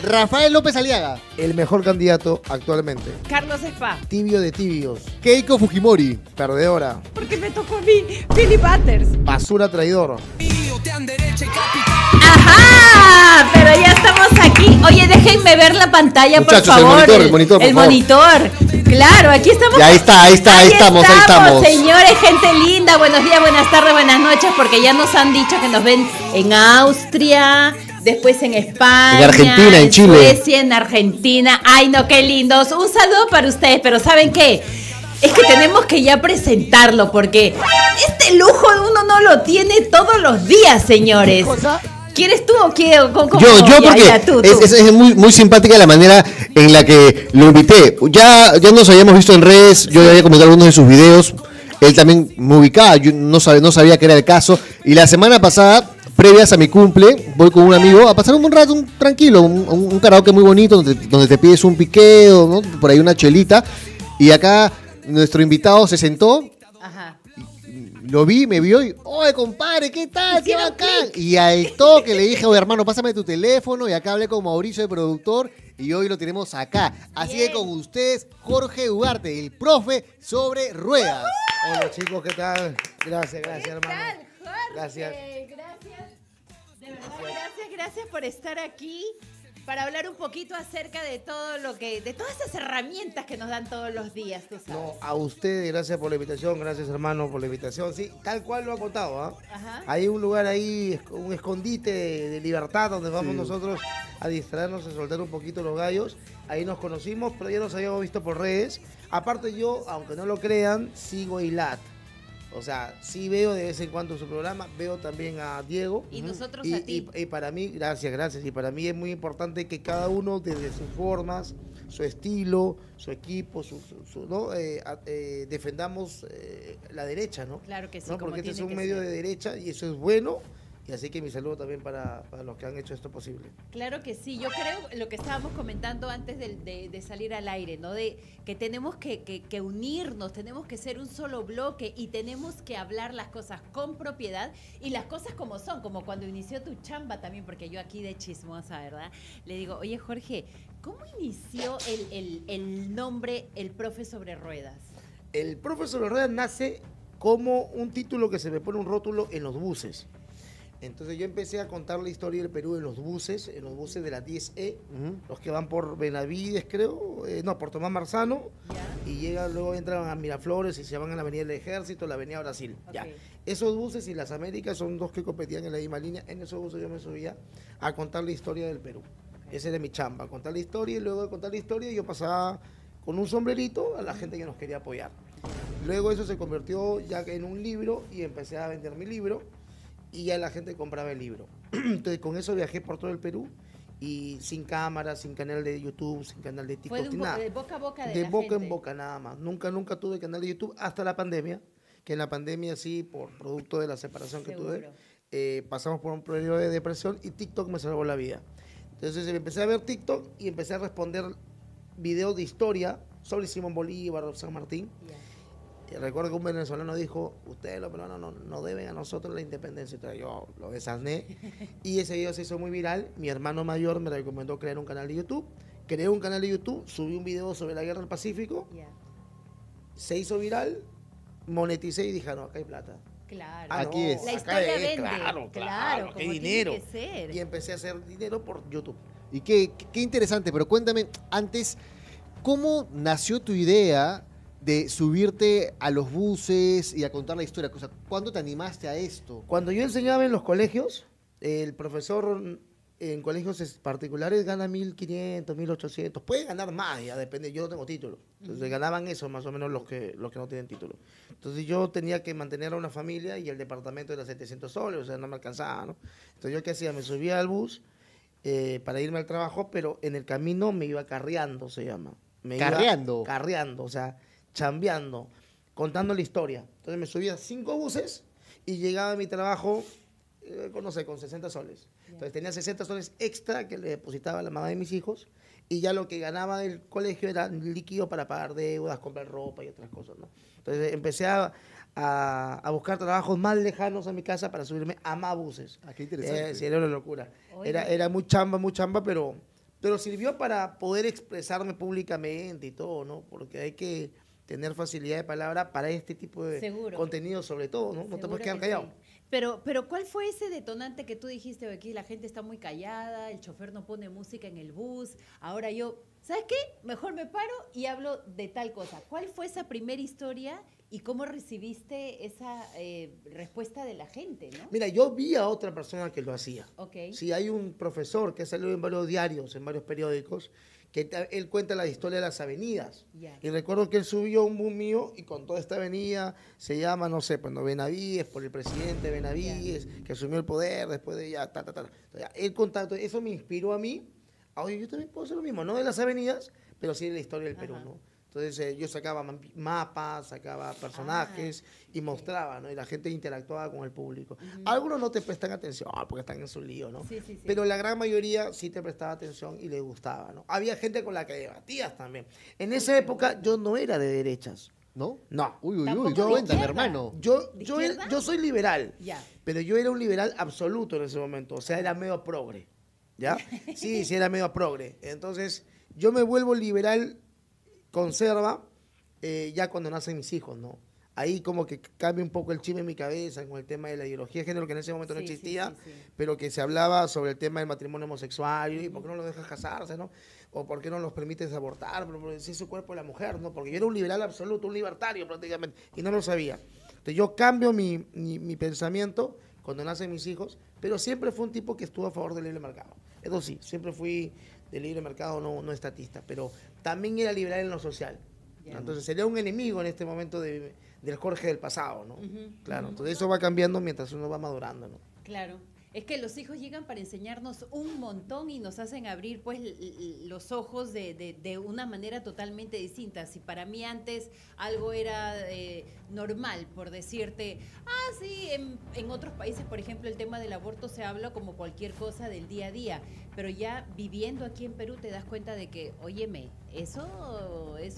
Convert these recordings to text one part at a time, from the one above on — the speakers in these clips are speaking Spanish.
Rafael López Aliaga. El mejor candidato actualmente. Carlos Spa. Tibio de tibios. Keiko Fujimori. Perdedora. Porque me tocó a mí. Philip Butters. Basura traidor. ¡Ajá! Pero ya estamos aquí. Oye, déjenme ver la pantalla, Muchachos, por favor. el monitor, por el favor. monitor. Claro, aquí estamos. Y ahí estamos. Señores, gente linda. Buenos días, buenas tardes, buenas noches, porque ya nos han dicho que nos ven en Austria, después en España, en Argentina, en Chile, Suecia, en Argentina. Ay, no, qué lindos. Un saludo para ustedes, pero ¿saben qué? Es que tenemos que ya presentarlo, porque este lujo uno no lo tiene todos los días, señores. ¿Quieres tú o quiero? Yo porque tú. Es muy simpática la manera en la que lo invité. Ya nos habíamos visto en redes, yo ya había comentado algunos de sus videos. Él también me ubicaba, yo no sabía que era el caso. Y la semana pasada, previas a mi cumple, voy con un amigo a pasar un rato tranquilo, un karaoke muy bonito, donde te pides un piqueo, ¿no? Por ahí una chelita. Y acá nuestro invitado se sentó. Ajá. Lo vi, me vio y, oye, compadre, ¿qué tal? ¡Qué bacán! Y al toque le dije, oye, hermano, pásame tu teléfono. Y acá hablé con Mauricio, el productor, y hoy lo tenemos acá. Así que con ustedes, Jorge Ugarte, el profe sobre ruedas. Hola, chicos, ¿qué tal? Gracias, hermano. ¿Qué tal, Jorge? Gracias. De verdad, gracias por estar aquí para hablar un poquito acerca de todo de todas esas herramientas que nos dan todos los días, tú sabes. No, a usted, gracias por la invitación, gracias, hermano, por la invitación. Sí, tal cual lo ha contado, ¿ah? Ajá. Hay un lugar ahí, un escondite de libertad donde vamos nosotros a distraernos, a soltar un poquito los gallos. Ahí nos conocimos, pero ya nos habíamos visto por redes. Aparte yo, aunque no lo crean, sigo a Ilat. O sea, sí veo de vez en cuando su programa, veo también a Diego. Y nosotros y, a ti. Y para mí, gracias. Y para mí es muy importante que cada uno, desde sus formas, su estilo, su equipo, ¿no? Defendamos la derecha, ¿no? Claro que sí, ¿no? como Porque este es tiene un que medio ser. de derecha y eso es bueno. Y así que mi saludo también para los que han hecho esto posible. Claro que sí, yo creo lo que estábamos comentando antes de salir al aire, ¿no? De que tenemos que unirnos, tenemos que ser un solo bloque y tenemos que hablar las cosas con propiedad y las cosas como son, como cuando inició tu chamba también, porque yo aquí de chismosa, ¿verdad? Le digo, oye Jorge, ¿cómo inició el nombre El Profe sobre Ruedas? El Profe sobre Ruedas nace como un título que se me pone un rótulo en los buses. Entonces yo empecé a contar la historia del Perú en los buses de la 10E, los que van por Benavides, creo, por Tomás Marzano, y luego entran a Miraflores y se van a la Avenida del Ejército, la Avenida Brasil. Okay. Ya. Esos buses y las Américas son dos que competían en la misma línea. En esos buses yo me subía a contar la historia del Perú. Okay. Esa era mi chamba, contar la historia, y luego de contar la historia yo pasaba con un sombrerito a la gente que nos quería apoyar. Luego eso se convirtió ya en un libro y empecé a vender mi libro. Y ya la gente compraba el libro. Entonces con eso viajé por todo el Perú y sin cámara, sin canal de YouTube, sin canal de TikTok, sin nada. De boca a boca de boca en boca nada más. Nunca tuve canal de YouTube hasta la pandemia, que en la pandemia sí, por producto de la separación que tuve, pasamos por un periodo de depresión y TikTok me salvó la vida. Entonces empecé a ver TikTok y empecé a responder videos de historia sobre Simón Bolívar, San Martín. Recuerdo que un venezolano dijo, ustedes los peruanos no deben a nosotros la independencia. Entonces yo lo desasné y ese video se hizo muy viral. Mi hermano mayor me recomendó crear un canal de YouTube. Creé un canal de YouTube, subí un video sobre la guerra del Pacífico, se hizo viral, moneticé y dije, no, acá hay plata. Claro. Aquí es. La historia vende. Claro, qué como dinero. Tiene que ser. Y empecé a hacer dinero por YouTube. Y qué interesante, pero cuéntame antes, ¿cómo nació tu idea de subirte a los buses y a contar la historia? O sea, ¿cuándo te animaste a esto? Cuando yo enseñaba en los colegios, el profesor en colegios particulares gana 1.500, 1.800. Puede ganar más, ya depende. Yo no tengo título. Entonces ganaban eso más o menos los que no tienen título. Entonces yo tenía que mantener a una familia y el departamento era 700 soles, o sea, no me alcanzaba, ¿no? Entonces yo, ¿qué hacía? Me subía al bus para irme al trabajo, pero en el camino me iba carreando, se llama. ¿Carreando? Carreando, o sea, chambeando, contando la historia. Entonces me subía 5 buses y llegaba a mi trabajo, no sé, con 60 soles. Entonces tenía 60 soles extra que le depositaba a la mamá de mis hijos y ya lo que ganaba del colegio era líquido para pagar deudas, comprar ropa y otras cosas, ¿no? Entonces empecé a buscar trabajos más lejanos a mi casa para subirme a más buses. Qué interesante. Sí, era una locura. Era muy chamba, pero Pero sirvió para poder expresarme públicamente y todo, ¿no? Porque hay que tener facilidad de palabra para este tipo de Seguro. contenido, sobre todo, ¿no? No te Seguro puedes quedar que callado. sí. Pero ¿cuál fue ese detonante que tú dijiste, aquí la gente está muy callada, el chofer no pone música en el bus, ahora yo, ¿sabes qué? Mejor me paro y hablo de tal cosa. ¿Cuál fue esa primera historia y cómo recibiste esa respuesta de la gente, no? Mira, yo vi a otra persona que lo hacía. Ok. Sí, hay un profesor que salió en varios diarios, en varios periódicos, que él cuenta la historia de las avenidas. Ya. Y recuerdo que él subió un bus mío y con toda esta avenida, se llama, no sé, pues no, Benavides, por el presidente Benavides, que asumió el poder después de ya, ta. Entonces, ya, el contacto, eso me inspiró a mí. Oye, yo también puedo hacer lo mismo, no de las avenidas, pero sí de la historia del Perú, Ajá. ¿no? Entonces yo sacaba mapas, sacaba personajes y mostraba, ¿no? Y la gente interactuaba con el público. Algunos no te prestan atención porque están en su lío, ¿no? Sí, sí, sí. Pero la gran mayoría sí te prestaba atención y les gustaba, ¿no? Había gente con la que debatías también. En esa época yo no era de derechas. ¿No? No. Uy, Tampoco yo de cuéntame, izquierda. hermano. ¿De izquierda? Yo soy liberal, Ya. pero yo era un liberal absoluto en ese momento. O sea, era medio progre. ¿Ya? Sí, era medio progre. Entonces, yo me vuelvo liberal conserva ya cuando nacen mis hijos, ¿no? Ahí como que cambia un poco el chip en mi cabeza con el tema de la ideología de género, que en ese momento no Sí, sí, existía, sí, sí. pero que se hablaba sobre el tema del matrimonio homosexual, y por qué no los dejas casarse, ¿no? O por qué no los permites abortar, pero si es su cuerpo de la mujer, ¿no? Porque yo era un liberal absoluto, un libertario prácticamente, y no lo sabía. Entonces yo cambio mi pensamiento cuando nacen mis hijos, pero siempre fue un tipo que estuvo a favor del libre mercado. Eso sí, siempre fui del libre mercado, no estatista, pero también era liberal en lo social. Ya. Entonces sería un enemigo en este momento del Jorge del pasado, ¿no? Ujú, Claro, ujú. entonces eso va cambiando mientras uno va madurando, ¿no? Claro. Es que los hijos llegan para enseñarnos un montón y nos hacen abrir pues los ojos de una manera totalmente distinta. Si para mí antes algo era normal, por decirte, sí, en otros países, por ejemplo, el tema del aborto se habla como cualquier cosa del día a día, pero ya viviendo aquí en Perú te das cuenta de que, óyeme, eso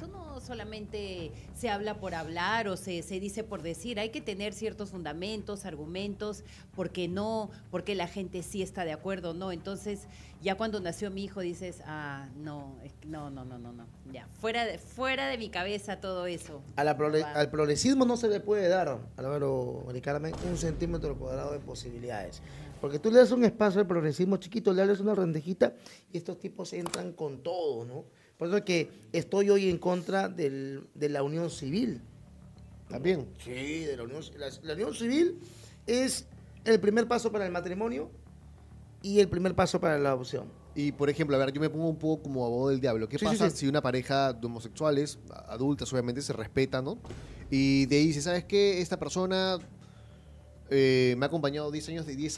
no solamente se habla por hablar o se dice por decir, hay que tener ciertos fundamentos, argumentos, porque la gente sí está de acuerdo, ¿no? Entonces, ya cuando nació mi hijo dices, no, ya, fuera de mi cabeza todo eso. Al progresismo no se le puede dar, Álvaro Mari Carmen, 1 centímetro cuadrado de posibilidades. Porque tú le das un espacio al progresismo chiquito, le das una rendejita y estos tipos entran con todo, ¿no? Por eso es que estoy hoy en contra de la unión civil. También. Sí, de la unión civil es el primer paso para el matrimonio y el primer paso para la adopción. Y por ejemplo, a ver, yo me pongo un poco como abogado del diablo. ¿Qué Sí, pasa sí. si una pareja de homosexuales, adultas obviamente, se respeta, ¿no? Y te dice, ¿sabes qué? Esta persona me ha acompañado 10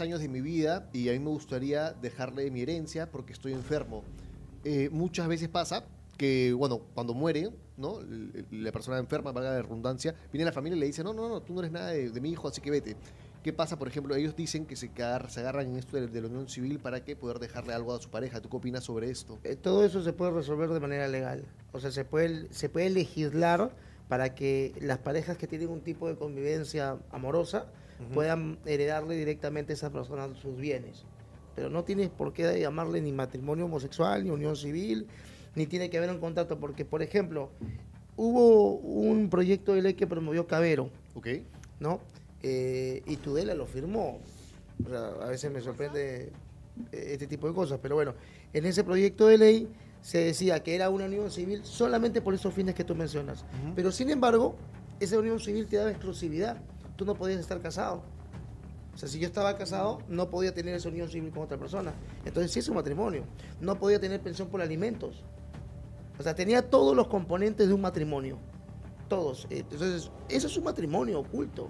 años de mi vida y a mí me gustaría dejarle mi herencia porque estoy enfermo. Muchas veces pasa que, bueno, cuando muere, ¿no? La persona enferma, valga la redundancia, viene la familia y le dice, no, tú no eres nada de mi hijo, así que vete. ¿Qué pasa? Por ejemplo, ellos dicen que se agarran en esto de la unión civil para que poder dejarle algo a su pareja. ¿Tú qué opinas sobre esto? Todo eso se puede resolver de manera legal. O sea, se puede legislar para que las parejas que tienen un tipo de convivencia amorosa puedan heredarle directamente a esa persona sus bienes. Pero no tienes por qué llamarle ni matrimonio homosexual, ni unión civil, ni tiene que haber un contrato. Porque, por ejemplo, hubo un proyecto de ley que promovió Cabero, ¿Ok? ¿no? Y Tudela lo firmó. O sea, a veces me sorprende este tipo de cosas, pero bueno, en ese proyecto de ley se decía que era una unión civil solamente por esos fines que tú mencionas. Pero sin embargo, esa unión civil te daba exclusividad. Tú no podías estar casado. O sea, si yo estaba casado, no podía tener esa unión civil con otra persona. Entonces, sí es un matrimonio. No podía tener pensión por alimentos. O sea, tenía todos los componentes de un matrimonio. Todos. Entonces, eso es un matrimonio oculto.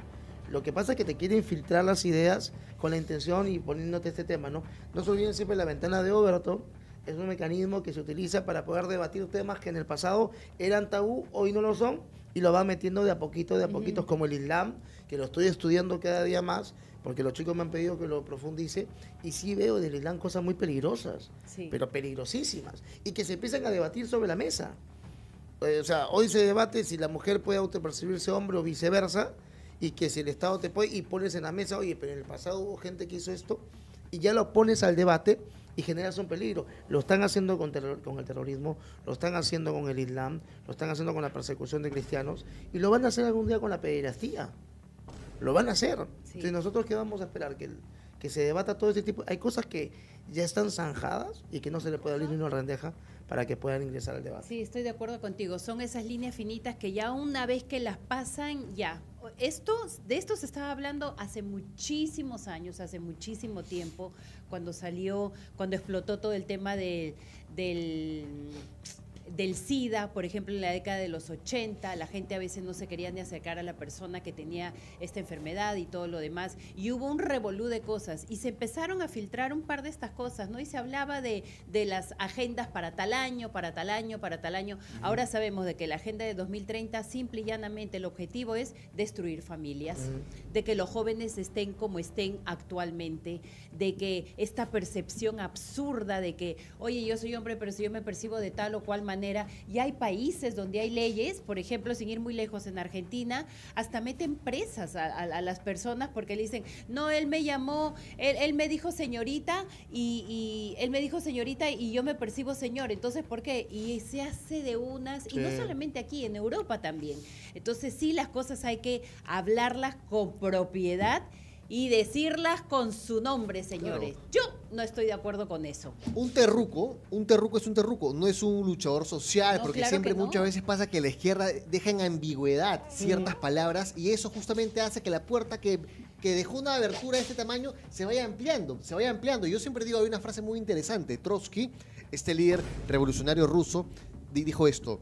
Lo que pasa es que te quieren filtrar las ideas con la intención y poniéndote este tema, ¿no? No se olviden siempre la ventana de Overton. Es un mecanismo que se utiliza para poder debatir temas que en el pasado eran tabú, hoy no lo son, y lo va metiendo de a poquito, como el Islam, que lo estoy estudiando cada día más, porque los chicos me han pedido que lo profundice, y sí veo del Islam cosas muy peligrosas, Sí. pero peligrosísimas, y que se empiezan a debatir sobre la mesa. O sea, hoy se debate si la mujer puede autopercibirse hombre o viceversa, y que si el Estado te puede, y pones en la mesa, oye, pero en el pasado hubo gente que hizo esto, y ya lo pones al debate, y generas un peligro. Lo están haciendo con el terrorismo, lo están haciendo con el Islam, lo están haciendo con la persecución de cristianos y lo van a hacer algún día con la pederastía. Lo van a hacer. Sí. Entonces, ¿nosotros qué vamos a esperar? Que se debata todo este tipo. Hay cosas que ya están zanjadas y que no se le puede abrir ni una rendeja para que puedan ingresar al debate. Sí, estoy de acuerdo contigo. Son esas líneas finitas que ya una vez que las pasan, ya. De esto se estaba hablando hace muchísimos años, hace muchísimo tiempo, cuando explotó todo el tema del SIDA, por ejemplo, en la década de los 80, la gente a veces no se quería ni acercar a la persona que tenía esta enfermedad y todo lo demás, y hubo un revolú de cosas, y se empezaron a filtrar un par de estas cosas, ¿no? Y se hablaba de las agendas para tal año, para tal año, para tal año. Ahora sabemos de que la agenda de 2030, simple y llanamente, el objetivo es destruir familias, de que los jóvenes estén como estén actualmente, de que esta percepción absurda de que, oye, yo soy hombre, pero si yo me percibo de tal o cual manera, y hay países donde hay leyes, por ejemplo, sin ir muy lejos, en Argentina, hasta meten presas a las personas porque le dicen, no, él me llamó, él me dijo señorita, y él me dijo señorita y yo me percibo señor, entonces, ¿por qué? Y se hace de unas, sí. Y no solamente aquí, en Europa también. Entonces, sí, las cosas hay que hablarlas con propiedad y decirlas con su nombre, señores. Claro. Yo no estoy de acuerdo con eso. Un terruco es un terruco, no es un luchador social, porque claro, siempre muchas veces pasa que la izquierda deja en ambigüedad ciertas palabras y eso justamente hace que la puerta que dejó una abertura de este tamaño se vaya ampliando. Yo siempre digo, hay una frase muy interesante. Trotsky, este líder revolucionario ruso, dijo esto: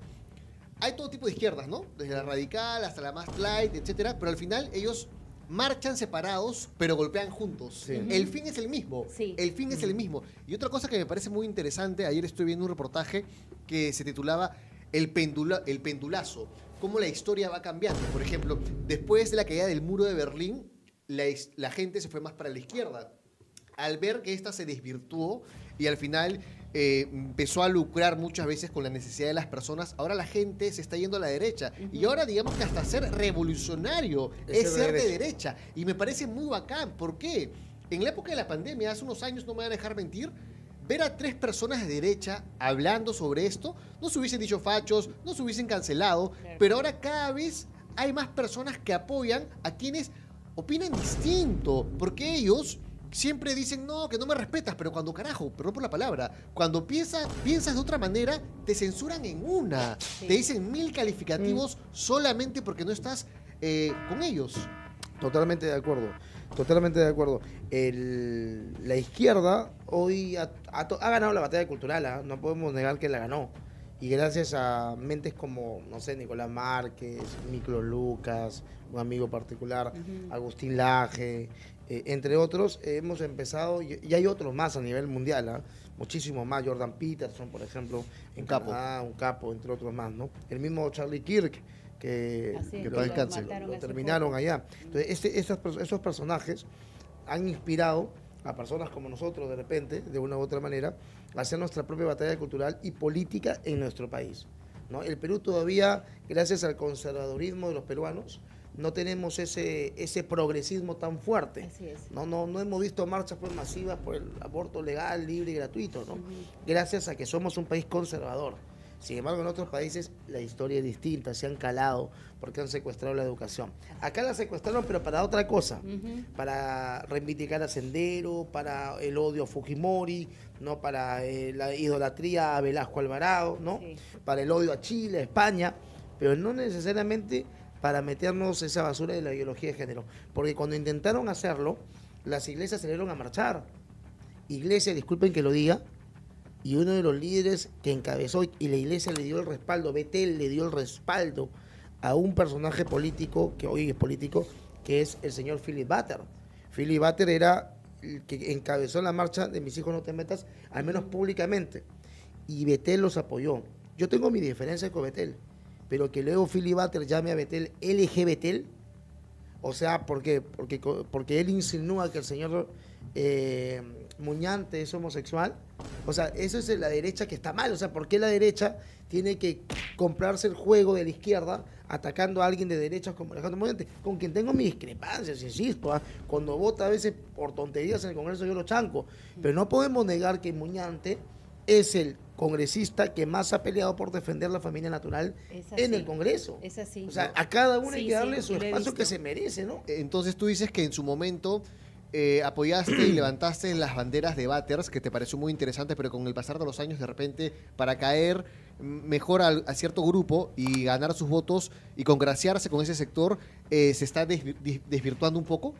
hay todo tipo de izquierdas, ¿no? Desde la radical hasta la más light, etcétera, pero al final ellos marchan separados, pero golpean juntos. Sí. El fin es el mismo. Sí. El fin es el mismo. Y otra cosa que me parece muy interesante, ayer estoy viendo un reportaje que se titulaba El pendulazo, cómo la historia va cambiando. Por ejemplo, después de la caída del muro de Berlín, la gente se fue más para la izquierda. Al ver que esta se desvirtuó y al final empezó a lucrar muchas veces con la necesidad de las personas, ahora la gente se está yendo a la derecha. Y ahora digamos que hasta ser revolucionario es ser de derecha. Y me parece muy bacán. ¿Por qué? En la época de la pandemia, hace unos años, no me van a dejar mentir, ver a 3 personas de derecha hablando sobre esto, no se hubiesen dicho fachos, no se hubiesen cancelado, pero ahora cada vez hay más personas que apoyan a quienes opinan distinto, porque ellos siempre dicen, no, que no me respetas, pero cuando, carajo, perdón por la palabra, cuando piensas de otra manera, te censuran en una. Sí. Te dicen 1000 calificativos solamente porque no estás con ellos. Totalmente de acuerdo, totalmente de acuerdo. La izquierda hoy ha ganado la batalla cultural, ¿eh? No podemos negar que la ganó. Y gracias a mentes como, no sé, Nicolás Márquez, Miclo Lucas, un amigo particular, Agustín Laje, entre otros, hemos empezado, y hay otros más a nivel mundial, ¿eh? Muchísimos más, Jordan Peterson, por ejemplo, en Canadá, un capo, entre otros más, ¿no? El mismo Charlie Kirk, que lo terminaron allá. Entonces, esos personajes han inspirado a personas como nosotros, de repente, de una u otra manera, a hacer nuestra propia batalla cultural y política en nuestro país, ¿no? El Perú todavía, gracias al conservadurismo de los peruanos, no tenemos ese progresismo tan fuerte. Así es. No hemos visto marchas pues masivas por el aborto legal, libre y gratuito, ¿no? Gracias a que somos un país conservador. Sin embargo, en otros países la historia es distinta, se han calado porque han secuestrado la educación. Acá la secuestraron, pero para otra cosa, para reivindicar a Sendero, para el odio a Fujimori, ¿no? Para la idolatría a Velasco Alvarado, ¿no? Sí. Para el odio a Chile, a España, pero no necesariamente para meternos esa basura de la ideología de género. Porque cuando intentaron hacerlo, las iglesias salieron a marchar. Iglesia, disculpen que lo diga, y uno de los líderes que encabezó y la iglesia le dio el respaldo, Betel le dio el respaldo a un personaje político, que hoy es político, que es el señor Philip Butter. Philip Butter era el que encabezó la marcha de Mis hijos no te metas, al menos públicamente, y Betel los apoyó. Yo tengo mi diferencia con Betel, pero que luego Philip Butter llame a Betel LGBT, o sea, ¿por qué? Porque él insinúa que el señor Muñante es homosexual. O sea, eso es la derecha que está mal. O sea, ¿por qué la derecha tiene que comprarse el juego de la izquierda atacando a alguien de derecha como Alejandro Muñante? Con quien tengo mis discrepancias, insisto. Cuando vota a veces por tonterías en el Congreso yo lo chanco. Pero no podemos negar que Muñante es el congresista que más ha peleado por defender la familia natural en el Congreso. Es así. O sea, a cada uno hay que darle su lo he espacio visto. que se merece, ¿no? Entonces tú dices que en su momento apoyaste y levantaste las banderas de Batters, que te pareció muy interesante, pero con el pasar de los años, de repente, para caer mejor a cierto grupo y ganar sus votos y congraciarse con ese sector, ¿se está desvirtuando un poco?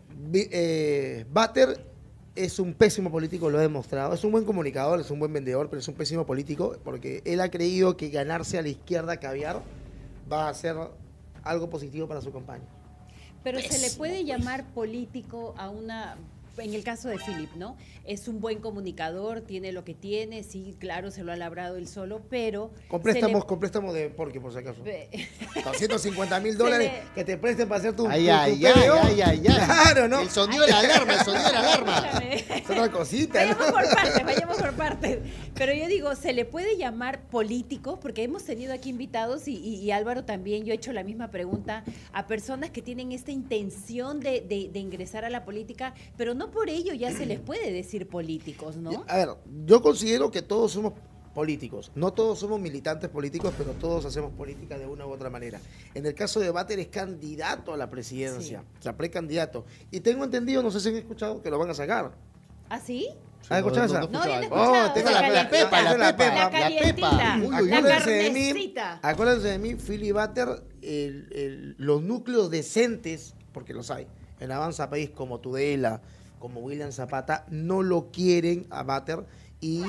Batter es un pésimo político, lo ha demostrado. Es un buen comunicador, es un buen vendedor, pero es un pésimo político porque él ha creído que ganarse a la izquierda caviar va a ser algo positivo para su campaña. Pero se le puede llamar político a una, en el caso de Philip, ¿no? Es un buen comunicador, tiene lo que tiene, sí, claro, se lo ha labrado él solo, pero... Con préstamo de Porque, por si acaso. $250,000 que te presten para hacer tu Ay. Claro, ¿no? El sonido de la alarma. Es otra cosita, Vayamos por partes. Pero yo digo, se le puede llamar político, porque hemos tenido aquí invitados y Álvaro también, yo he hecho la misma pregunta a personas que tienen esta intención de ingresar a la política, pero no por ello ya se les puede decir políticos, ¿no? A ver, yo considero que todos somos políticos. No todos somos militantes políticos, pero todos hacemos política de una u otra manera. En el caso de Batter es candidato a la presidencia, Sí. o sea, precandidato. Y tengo entendido, no sé si han escuchado, que lo van a sacar. ¿Ah, sí? ¿Has escuchado esa? No, yo no he escuchado. escuchado. tengo O sea, la pepa, la pepa. La calientita, Uy, la Acuérdense de mí, carnecita. acuérdense de mí, Philly Batter, los núcleos decentes, porque los hay, en Avanza País como Tudela, como William Zapata, no lo quieren a Batter y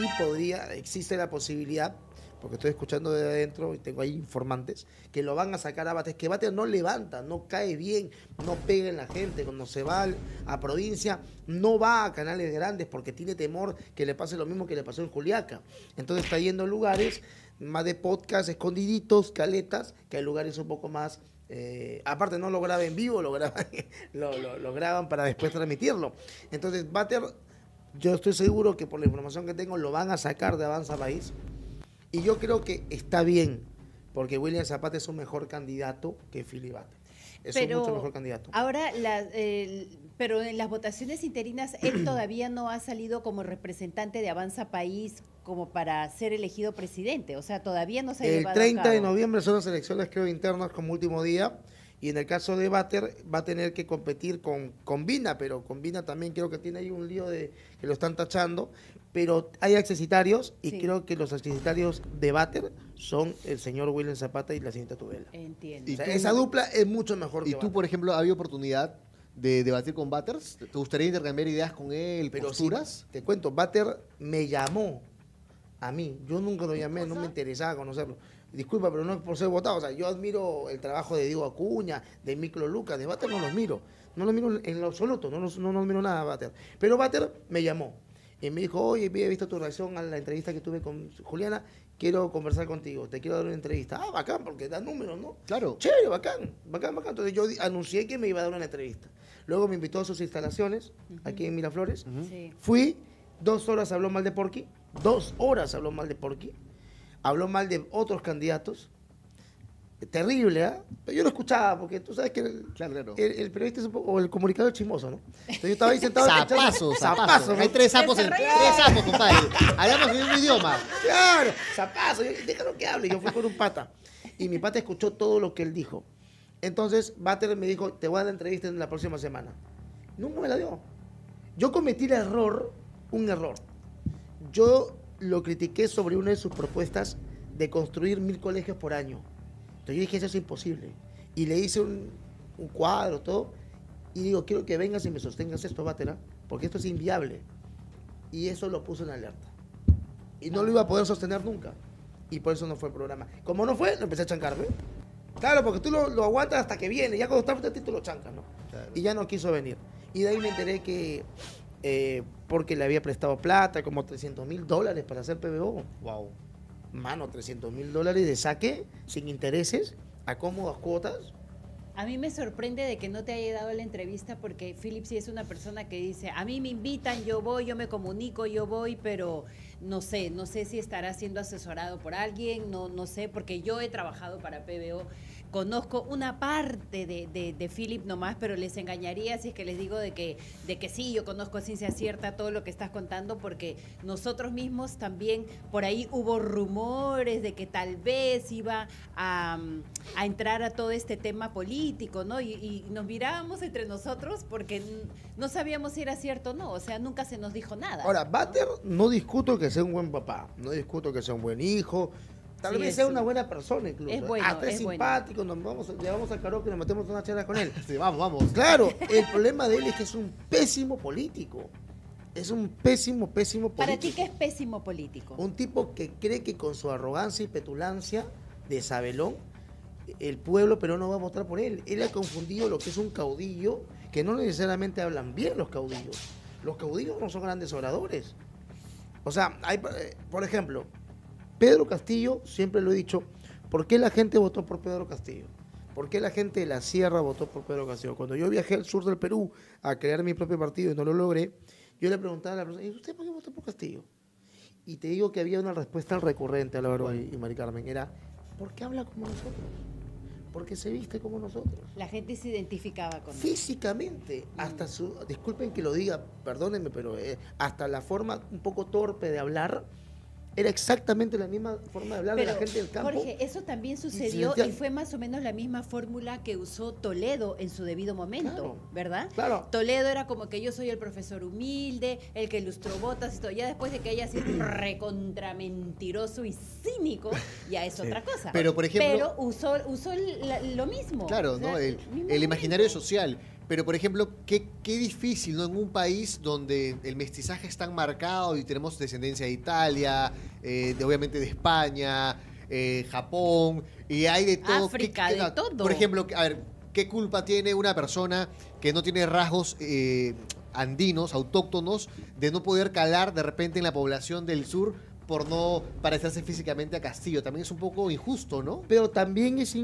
existe la posibilidad, porque estoy escuchando de adentro y tengo ahí informantes, que lo van a sacar a Batter. Es que Batter no levanta, no cae bien, no pega en la gente. Cuando se va a provincia, no va a canales grandes porque tiene temor que le pase lo mismo que le pasó en Juliaca. Entonces está yendo a lugares más de podcast, escondiditos, caletas, que hay lugares un poco más... aparte no lo graban en vivo, lo graban para después transmitirlo. Entonces Batter, yo estoy seguro que por la información que tengo lo van a sacar de Avanza País y yo creo que está bien porque William Zapata es un mejor candidato que Philly Batter. Es un mucho mejor candidato. Ahora, pero en las votaciones interinas, él todavía no ha salido como representante de Avanza País como para ser elegido presidente. O sea, todavía no se ha El llevado 30 a cabo. de noviembre son las elecciones, creo, internas como último día. Y en el caso de Batter va a tener que competir con Vina, pero con Vina también creo que tiene ahí un lío de que lo están tachando. Pero hay accesitarios y Sí. creo que los accesitarios de Batter son el señor William Zapata y la señorita Tudela. Entiendo. ¿Y O sea, tú- esa dupla es mucho mejor ¿Y que tú, Batter. por ejemplo, había oportunidad de debatir con Batters? ¿Te gustaría intercambiar ideas con él, Pero posturas? sí, te cuento, Batter me llamó a mí. Yo nunca lo llamé, no me interesaba conocerlo. Disculpa, pero no es por ser votado. O sea, yo admiro el trabajo de Diego Acuña, de Miclo Lucas, de Batter no los miro. No los miro en lo absoluto, no miro nada a Batter. Pero Batter me llamó y me dijo, oye, he visto tu reacción a la entrevista que tuve con Juliana, quiero conversar contigo, te quiero dar una entrevista. Ah, bacán, porque da números, ¿no? Claro. Chévere, bacán. Entonces yo anuncié que me iba a dar una entrevista. Luego me invitó a sus instalaciones, aquí en Miraflores. Sí. Fui, 2 horas habló mal de Porky, 2 horas habló mal de Porky, habló mal de otros candidatos. Terrible, ¿ah? Pero yo lo escuchaba, porque tú sabes que Claro. el periodista es un poco, o el comunicador es chismoso, ¿no? Entonces yo estaba ahí sentado. Zapazo. ¿no? Hay 3 sapos, Desarrollado. 3 sapos, compadre. Hablamos en un idioma. Claro, zapazo, déjalo que hable. Yo fui con un pata. Y mi pata escuchó todo lo que él dijo. Entonces, Batter me dijo, te voy a dar la entrevista en la próxima semana. Nunca me la dio. Yo cometí un error. Yo lo critiqué sobre una de sus propuestas de construir 1000 colegios por año. Entonces yo dije, eso es imposible. Y le hice un cuadro, todo. Y digo, quiero que vengas y me sostengas esto, Batter, porque esto es inviable. Y eso lo puso en alerta. Y no lo iba a poder sostener nunca. Y por eso no fue el programa. Como no fue, lo empecé a chancar, ¿ves? Claro, porque tú lo aguantas hasta que viene. Ya cuando está frente a ti, tú lo chancas, ¿no? Claro. Y ya no quiso venir. Y de ahí me enteré que porque le había prestado plata, como $300,000 para hacer PBO. Wow. Mano, $300,000 de saque, sin intereses, a cómodas cuotas. A mí me sorprende de que no te haya dado la entrevista porque Philip sí es una persona que dice, a mí me invitan, yo voy, yo me comunico, yo voy, pero no sé si estará siendo asesorado por alguien, no sé, porque yo he trabajado para PBO, conozco una parte de Philip nomás, pero les engañaría si es que les digo de que sí, yo conozco a ciencia cierta todo lo que estás contando, porque nosotros mismos también, por ahí hubo rumores de que tal vez iba a entrar a todo este tema político, ¿no? Y nos mirábamos entre nosotros porque no sabíamos si era cierto o no, o sea, nunca se nos dijo nada. Ahora, ¿no? Bater, no discuto que sea un buen papá, no discuto que sea un buen hijo, tal Sí, vez sea una buena persona incluso. Es bueno, hasta es es bueno. simpático, llevamos al karaoke y nos metemos una charla con él. Sí, vamos. Claro, el problema de él es que es un pésimo político. Es un pésimo político. Para ti, ¿qué es pésimo político? Un tipo que cree que con su arrogancia y petulancia de sabelón, el pueblo peruano va a votar por él. Él ha confundido lo que es un caudillo, que no necesariamente hablan bien los caudillos. Los caudillos no son grandes oradores. O sea, por ejemplo, Pedro Castillo, siempre lo he dicho, ¿por qué la gente votó por Pedro Castillo? ¿Por qué la gente de la sierra votó por Pedro Castillo? Cuando yo viajé al sur del Perú a crear mi propio partido y no lo logré, yo le preguntaba a la persona, ¿y usted por qué votó por Castillo? Y te digo que había una respuesta recurrente, Álvaro y Mari Carmen, era, ¿por qué habla como nosotros? Porque se viste como nosotros. La gente se identificaba con él. Físicamente, hasta disculpen que lo diga, perdónenme, pero hasta la forma un poco torpe de hablar, era exactamente la misma forma de hablar de la gente del campo. Jorge, eso también sucedió y fue más o menos la misma fórmula que usó Toledo en su debido momento, Claro, ¿verdad? claro. Toledo era como que yo soy el profesor humilde, el que ilustró botas y todo. Ya después de que haya sido recontra mentiroso y cínico, ya es otra cosa. Pero, por ejemplo... Pero usó lo mismo. Claro, O sea, ¿no? El mismo imaginario momento. social. Pero, por ejemplo, qué difícil, ¿no? En un país donde el mestizaje es tan marcado y tenemos descendencia de Italia, obviamente de España, Japón, y hay de todo. África, de todo. Por ejemplo, a ver, ¿qué culpa tiene una persona que no tiene rasgos andinos, autóctonos, de no poder calar de repente en la población del sur por no parecerse físicamente a Castillo? También es un poco injusto, ¿no? Pero también es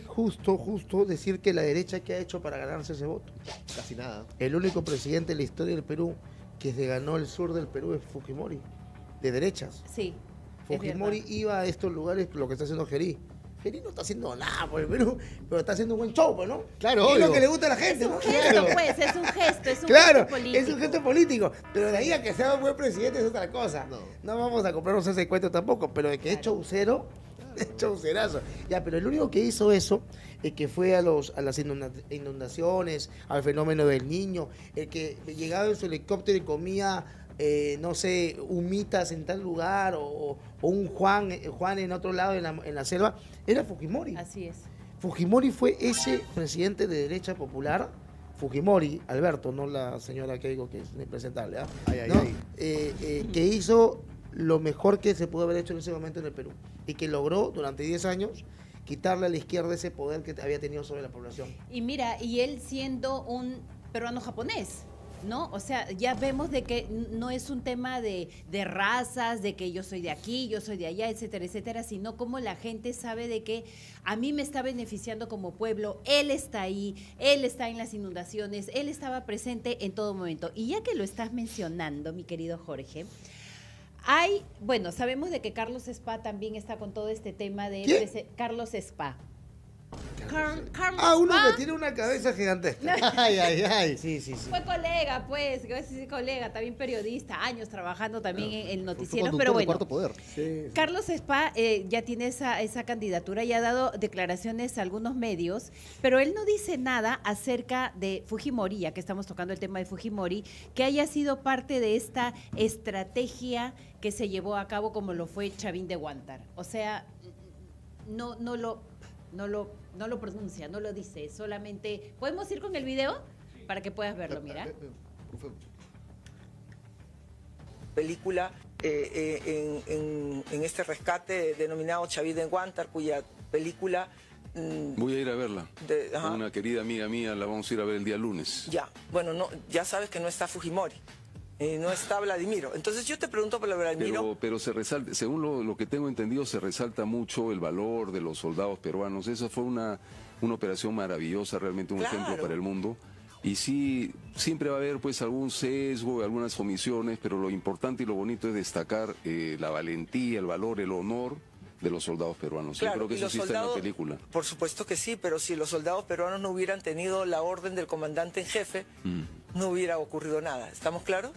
justo decir que la derecha, ¿qué ha hecho para ganarse ese voto? Casi nada. El único presidente de la historia del Perú que se ganó el sur del Perú es Fujimori, de derechas. Sí. Fujimori iba a estos lugares, lo que está haciendo Gerí. Gerí no está haciendo nada por el Perú, pero está haciendo un buen show, pues, ¿no? Claro, es obvio. lo que le gusta a la gente, Es un ¿no? gesto, Claro. pues, es un gesto Claro, político. es un gesto político, pero de ahí a que sea un buen presidente es otra cosa. No vamos a comprarnos ese cuento tampoco, pero de que es showcero, es showcerazo. Ya, pero el único que hizo eso, el que fue a las inundaciones, al fenómeno del Niño, el que llegaba en su helicóptero y comía, no sé, humitas en tal lugar o un Juan en otro lado en la selva, era Fujimori. Así es. Fujimori fue ese presidente de derecha popular, Fujimori, Alberto, no la señora Keiko, que es impresentable, ¿ah? ¿No? Que hizo lo mejor que se pudo haber hecho en ese momento en el Perú y que logró durante 10 años quitarle a la izquierda ese poder que había tenido sobre la población. Y mira, y él siendo un peruano japonés, ¿no? O sea, ya vemos de que no es un tema de razas, de que yo soy de aquí, yo soy de allá, etcétera, etcétera, sino como la gente sabe de que a mí me está beneficiando como pueblo, él está ahí, él está en las inundaciones, él estaba presente en todo momento. Y ya que lo estás mencionando, mi querido Jorge, bueno, sabemos de que Carlos Spa también está con todo este tema de Carlos Spa. Carlos uno Spa. que tiene una cabeza gigantesca. Ay. Sí. Fue colega, pues, sí, colega, también periodista, años trabajando también en el noticiero, Fue pero conductor de bueno. Cuarto Poder. Sí. Carlos Spa ya tiene esa candidatura y ha dado declaraciones a algunos medios, pero él no dice nada acerca de Fujimori, ya que estamos tocando el tema de Fujimori, que haya sido parte de esta estrategia que se llevó a cabo como lo fue Chavín de Huántar. O sea, no lo pronuncia, no lo dice, solamente... ¿Podemos ir con el video? Para que puedas verlo, mira. Película en este rescate denominado Chavín de Huántar, cuya película... Voy a ir a verla. Con una querida amiga mía, la vamos a ir a ver el día lunes. Ya, bueno, ya sabes que no está Fujimori no está Vladimiro. Entonces yo te pregunto por Vladimiro. Pero se resalta, según lo que tengo entendido, se resalta mucho el valor de los soldados peruanos. Esa fue una operación maravillosa, realmente un ejemplo para el mundo. Y sí, siempre va a haber pues algún sesgo, algunas omisiones, pero lo importante y lo bonito es destacar la valentía, el valor, el honor de los soldados peruanos. Claro, yo creo que eso sí está en la película. Por supuesto que sí, pero si los soldados peruanos no hubieran tenido la orden del comandante en jefe, no hubiera ocurrido nada. ¿Estamos claros?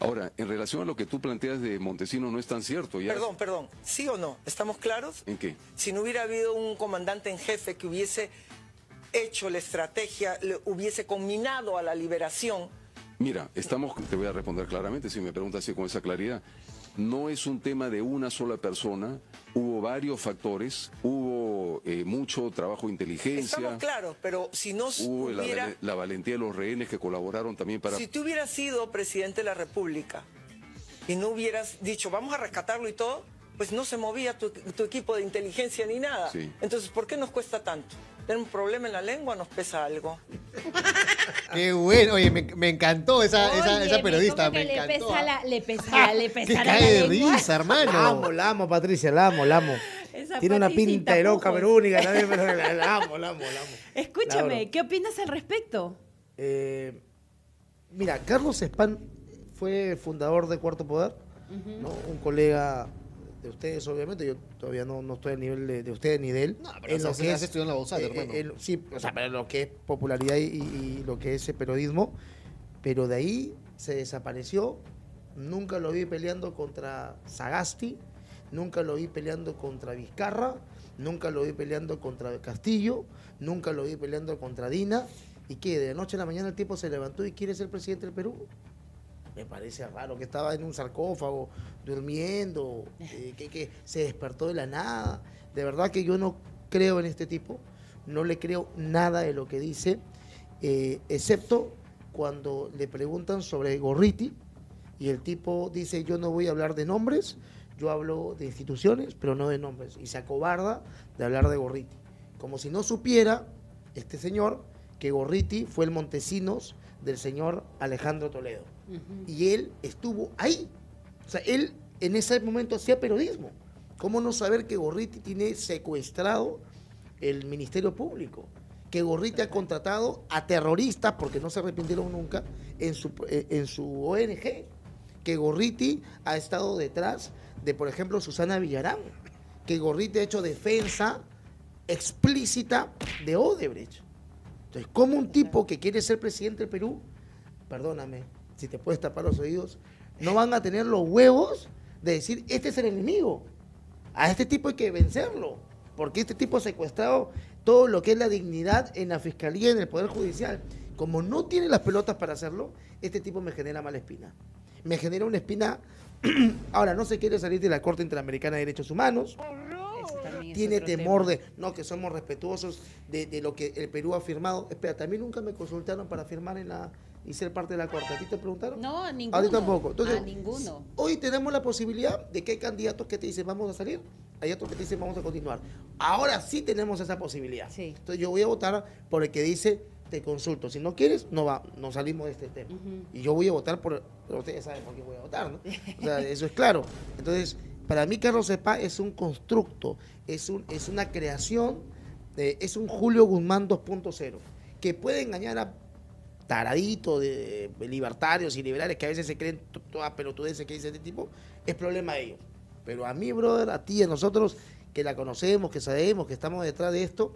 Ahora, en relación a lo que tú planteas de Montesinos, no es tan cierto. Ya Perdón, ¿sí o no? ¿Estamos claros? ¿En qué? Si no hubiera habido un comandante en jefe que hubiese hecho la estrategia, le hubiese combinado a la liberación. Mira, te voy a responder claramente, si me preguntas así con esa claridad. No es un tema de una sola persona, hubo varios factores, hubo mucho trabajo de inteligencia. Estamos claros, pero si no hubo la valentía de los rehenes que colaboraron también para... Si tú hubieras sido presidente de la República y no hubieras dicho, vamos a rescatarlo y todo, pues no se movía tu equipo de inteligencia ni nada. Sí. Entonces, ¿por qué nos cuesta tanto? ¿Tenemos un problema en la lengua? ¿Nos pesa algo? Qué bueno, oye, me encantó esa periodista, me encantó. Le pesa que cae de risa, hermano. La amo, Patricia, la amo. Tiene una pinta de loca, verónica, pero la amo. Escúchame, ¿qué opinas al respecto? Mira, Carlos Spain fue fundador de Cuarto Poder, ¿no? Un colega de ustedes, obviamente. Yo todavía no estoy al nivel de ustedes ni de él. No, pero lo que es estudiar en la Bausat, hermano. Sí, o sea, pero lo que es popularidad y lo que es el periodismo, pero de ahí se desapareció. Nunca lo vi peleando contra Sagasti, nunca lo vi peleando contra Vizcarra, nunca lo vi peleando contra Castillo, nunca lo vi peleando contra Dina. ¿Y qué? De la noche a la mañana el tipo se levantó y quiere ser presidente del Perú. Me parece raro, que estaba en un sarcófago, durmiendo, que se despertó de la nada. De verdad que yo no creo en este tipo, no le creo nada de lo que dice, excepto cuando le preguntan sobre Gorriti, y el tipo dice, yo no voy a hablar de nombres, yo hablo de instituciones, pero no de nombres, y se acobarda de hablar de Gorriti. Como si no supiera este señor que Gorriti fue el Montesinos del señor Alejandro Toledo. Y él estuvo ahí. O sea, él en ese momento hacía periodismo. ¿Cómo no saber que Gorriti tiene secuestrado el Ministerio Público? Que Gorriti ha contratado a terroristas, porque no se arrepintieron nunca, en su ONG. Que Gorriti ha estado detrás de, por ejemplo, Susana Villarán. Que Gorriti ha hecho defensa explícita de Odebrecht. Entonces, ¿cómo un tipo que quiere ser presidente del Perú, perdóname, si te puedes tapar los oídos, no van a tener los huevos de decir, este es el enemigo, a este tipo hay que vencerlo, porque este tipo ha secuestrado todo lo que es la dignidad en la Fiscalía y en el Poder Judicial? Como no tiene las pelotas para hacerlo, este tipo me genera mala espina. Me genera una espina. Ahora, no se quiere salir de la Corte Interamericana de Derechos Humanos. Tiene temor de, no, que somos respetuosos de lo que el Perú ha firmado. Espera, también nunca me consultaron para firmar y ser parte de la Corte. ¿A ti te preguntaron? No, a ninguno. A ti tampoco. Entonces, a ninguno. Hoy tenemos la posibilidad de que hay candidatos que te dicen vamos a salir, hay otros que te dicen vamos a continuar. Ahora sí tenemos esa posibilidad. Sí. Entonces yo voy a votar por el que dice te consulto. Si no quieres, no salimos de este tema. Y yo voy a votar pero ustedes saben por qué voy a votar, ¿no? O sea, eso es claro. Entonces, para mí Carlos Spain es un constructo, es una creación, es un Julio Guzmán 2.0, que puede engañar a taradito de libertarios y liberales que a veces se creen todas pelotudeces que dice este tipo, es problema de ellos. Pero a mí, brother, a ti, a nosotros, que la conocemos, que sabemos, que estamos detrás de esto.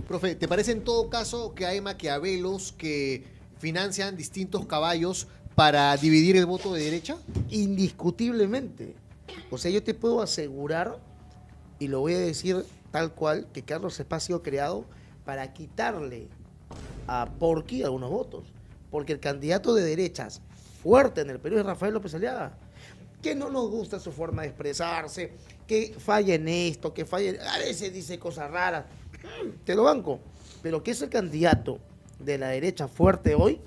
Profe, ¿te parece en todo caso que hay maquiavelos que financian distintos caballos para dividir el voto de derecha? Indiscutiblemente. O sea, yo te puedo asegurar, y lo voy a decir tal cual, que Carlos Spain ha sido creado para quitarle a Porky algunos votos. Porque el candidato de derechas fuerte en el Perú es Rafael López Aliaga. Que no nos gusta su forma de expresarse, que falla en esto, que falla, a veces dice cosas raras, te lo banco, pero que es el candidato de la derecha fuerte hoy,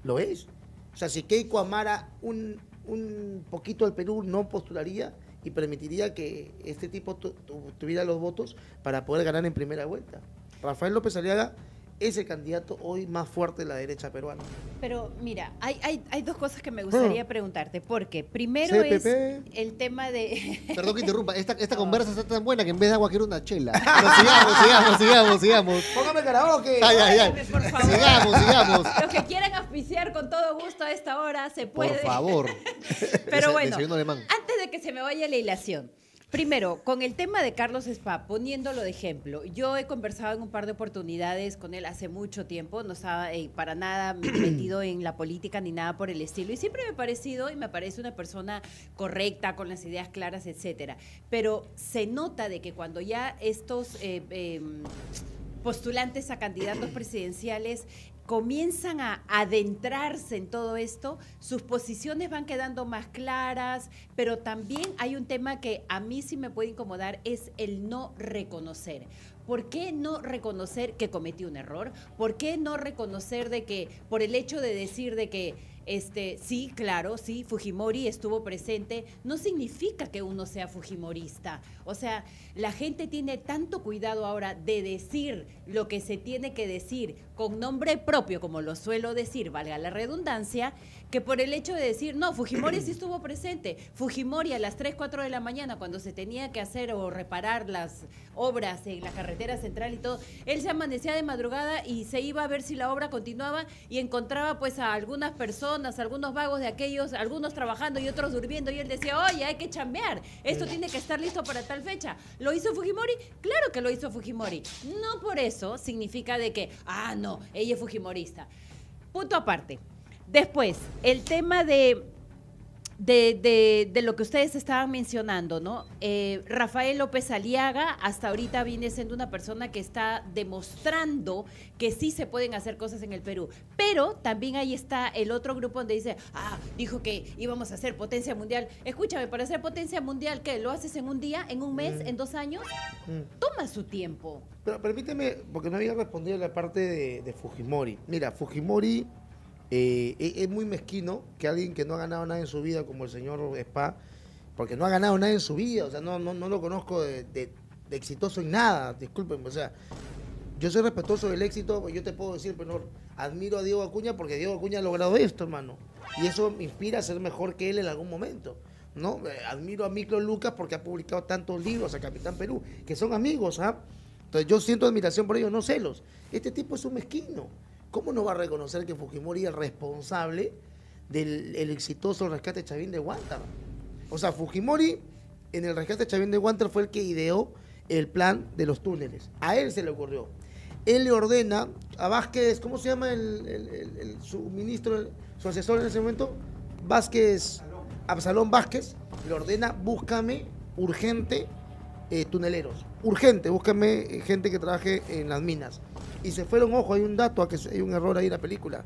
lo es. O sea, si Keiko amara un poquito al Perú, no postularía y permitiría que este tipo tuviera los votos para poder ganar en primera vuelta. Rafael López Aliaga es el candidato hoy más fuerte de la derecha peruana. Pero mira, hay dos cosas que me gustaría preguntarte. Porque primero CPP. es el tema de... Perdón que interrumpa, esta conversa está tan buena que en vez de agua quiero una chela. Pero sigamos. Póngame karaoke. Ay. Por favor. Sigamos. Los que quieran auspiciar con todo gusto a esta hora se puede. Por favor. Pero bueno, Desayuno alemán. antes de que se me vaya la hilación. Primero, con el tema de Carlos Spa, poniéndolo de ejemplo, yo he conversado en un par de oportunidades con él hace mucho tiempo, no estaba para nada metido en la política ni nada por el estilo, y siempre me ha parecido y me parece una persona correcta, con las ideas claras, etcétera. Pero se nota de que cuando ya estos postulantes a candidatos presidenciales comienzan a adentrarse en todo esto, sus posiciones van quedando más claras, pero también hay un tema que a mí sí me puede incomodar, es el no reconocer. ¿Por qué no reconocer que cometí un error? ¿Por qué no reconocer de que, por el hecho de decir de que sí, claro, sí, Fujimori estuvo presente, no significa que uno sea fujimorista? O sea, la gente tiene tanto cuidado ahora de decir lo que se tiene que decir con nombre propio, como lo suelo decir, valga la redundancia, que por el hecho de decir, no, Fujimori sí estuvo presente. Fujimori a las 3, 4 de la mañana, cuando se tenía que hacer o reparar las obras en la carretera central y todo, él se amanecía de madrugada y se iba a ver si la obra continuaba y encontraba pues a algunas personas, algunos vagos de aquellos, algunos trabajando y otros durmiendo, y él decía, oye, hay que chambear, esto tiene que estar listo para tal fecha. ¿Lo hizo Fujimori? Claro que lo hizo Fujimori. No por eso significa de que, no, ella es fujimorista. Punto aparte. Después, el tema de lo que ustedes estaban mencionando, ¿no? Rafael López Aliaga hasta ahorita viene siendo una persona que está demostrando que sí se pueden hacer cosas en el Perú, pero también ahí está el otro grupo donde dice, dijo que íbamos a ser potencia mundial. Escúchame, para ser potencia mundial, ¿qué? ¿Lo haces en un día, en un mes, en 2 años? Toma su tiempo. Pero permíteme, porque no había respondido la parte de Fujimori. Mira, Fujimori es muy mezquino que alguien que no ha ganado nada en su vida, como el señor Spa, porque no ha ganado nada en su vida, o sea, no lo conozco de exitoso en nada, discúlpenme, o sea, yo soy respetuoso del éxito, pues yo te puedo decir, pero admiro a Diego Acuña porque Diego Acuña ha logrado esto, hermano, y eso me inspira a ser mejor que él en algún momento, ¿no? Admiro a Miclo Lucas porque ha publicado tantos libros, a Capitán Perú, que son amigos, Entonces yo siento admiración por ellos, no celos. Este tipo es un mezquino. ¿Cómo no va a reconocer que Fujimori es el responsable del exitoso rescate de Chavín de Huántar? O sea, Fujimori en el rescate de Chavín de Huántar fue el que ideó el plan de los túneles. A él se le ocurrió. Él le ordena a Vázquez, ¿cómo se llama su ministro, su asesor en ese momento? Absalón Vázquez, le ordena, búscame urgente tuneleros. Urgente, búscame gente que trabaje en las minas. Y se fueron, ojo, hay un dato, hay un error ahí en la película.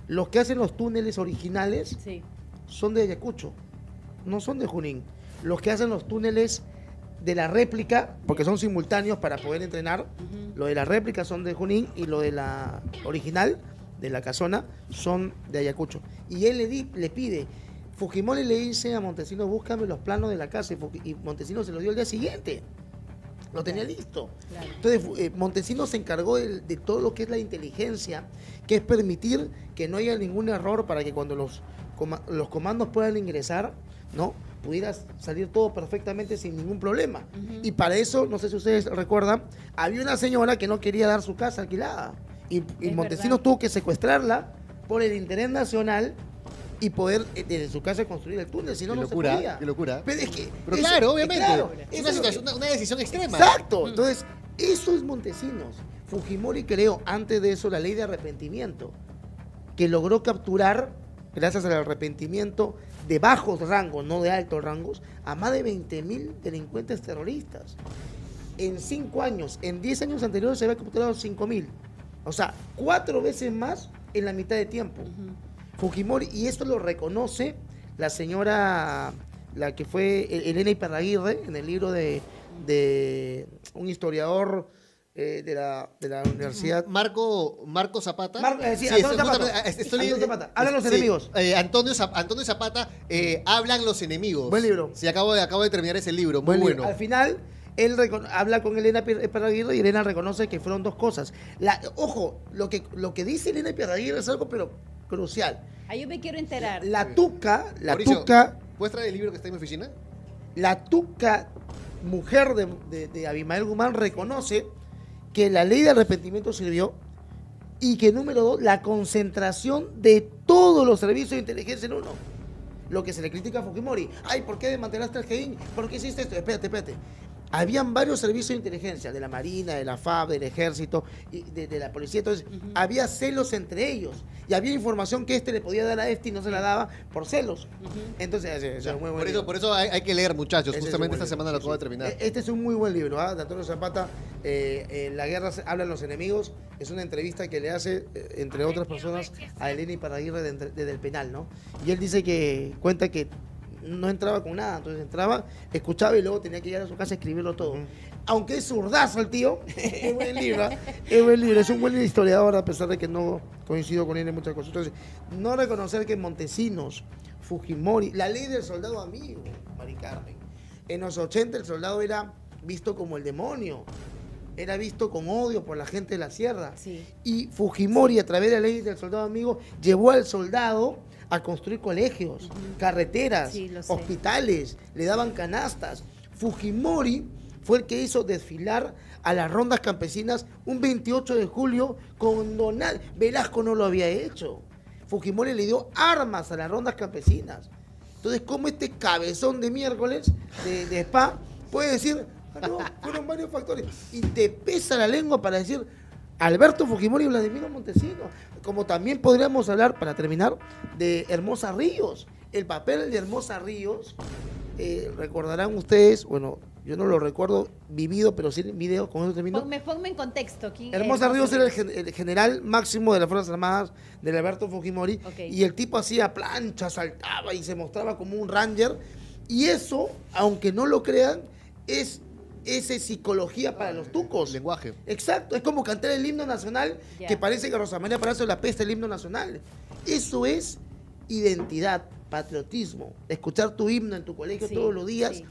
Los que hacen los túneles originales son de Ayacucho, no son de Junín. Los que hacen los túneles de la réplica, porque son simultáneos para poder entrenar, lo de la réplica son de Junín y lo de la original, de la casona, son de Ayacucho. Y él le pide, Fujimori le dice a Montesinos, búscame los planos de la casa, y Montesinos se los dio el día siguiente. Lo tenía listo. Claro. Entonces, Montesinos se encargó de todo lo que es la inteligencia, que es permitir que no haya ningún error para que cuando los comandos puedan ingresar, ¿no?, pudiera salir todo perfectamente sin ningún problema. Y para eso, no sé si ustedes recuerdan, había una señora que no quería dar su casa alquilada. Y Montesinos tuvo que secuestrarla por el interés nacional y poder desde su casa construir el túnel, si no, no se podía. Qué locura. Pero es que pero eso, claro, obviamente. Claro, es una decisión extrema. Exacto. Entonces, eso es Montesinos. Fujimori creó antes de eso la ley de arrepentimiento, que logró capturar, gracias al arrepentimiento de bajos rangos, no de altos rangos, a más de 20.000 delincuentes terroristas. En 5 años, en 10 años anteriores se había capturado 5.000. O sea, 4 veces más en la mitad de tiempo. Fujimori, y esto lo reconoce la señora, la que fue Elena Iparraguirre, en el libro de un historiador de la universidad. Marco Zapata. Antonio Zapata. Hablan los enemigos. Antonio Zapata, hablan los enemigos. Buen libro. Sí, acabo de terminar ese libro, muy bueno. Al final, Él habla con Elena Iparraguirre y Elena reconoce que fueron dos cosas. Ojo, lo que dice Elena Iparraguirre es algo pero crucial. Ahí yo me quiero enterar. Mauricio, ¿puedes traer el libro que está en mi oficina? La Tuca, mujer de Abimael Guzmán, reconoce que la ley de arrepentimiento sirvió y que, número 2, la concentración de todos los servicios de inteligencia en uno. Lo que se le critica a Fujimori. Ay, ¿por qué desmantelaste el GEIN? ¿Por qué hiciste esto? Espérate. Habían varios servicios de inteligencia, de la Marina, de la FAB, del Ejército, y de la Policía. Entonces, había celos entre ellos. Y había información que le podía dar a y no se la daba por celos. Entonces, es muy buen libro. Por eso hay que leer, muchachos. Justamente esta libro. semana lo acabo de terminar. Este es un muy buen libro, de Antonio Zapata. La guerra hablan los enemigos. Es una entrevista que le hace, entre otras personas, a Elena Iparraguirre desde el penal, ¿no? Y él cuenta que no entraba con nada, entonces entraba, escuchaba y luego tenía que llegar a su casa a escribirlo todo. Aunque es zurdazo el tío, es buen libro, es un buen historiador, a pesar de que no coincido con él en muchas cosas. Entonces, no reconocer que Montesinos, Fujimori, la ley del soldado amigo, Mari Carmen, en los 80 el soldado era visto como el demonio, era visto con odio por la gente de la sierra. Sí. Y Fujimori, a través de la ley del soldado amigo, llevó al soldado a construir colegios, carreteras, hospitales, le daban canastas. Fujimori fue el que hizo desfilar a las rondas campesinas un 28 de julio cuando Velasco no lo había hecho. Fujimori le dio armas a las rondas campesinas. Entonces, ¿cómo este cabezón de miércoles de Spa puede decir, no, fueron varios factores? Y te pesa la lengua para decir Alberto Fujimori y Vladimiro Montesinos. Como también podríamos hablar, para terminar, de Hermosa Ríos. El papel de Hermosa Ríos, recordarán ustedes, bueno, yo no lo recuerdo vivido, pero sí en video, con eso termino. Ponme en contexto. Hermosa Ríos era el general máximo de las Fuerzas Armadas de Alberto Fujimori, y el tipo hacía plancha, saltaba y se mostraba como un ranger. Y eso, aunque no lo crean, es psicología para los tucos. Lenguaje. Exacto, es como cantar el himno nacional, que parece que Rosa María Palacio la peste el himno nacional. Eso es identidad, patriotismo. Escuchar tu himno en tu colegio todos los días,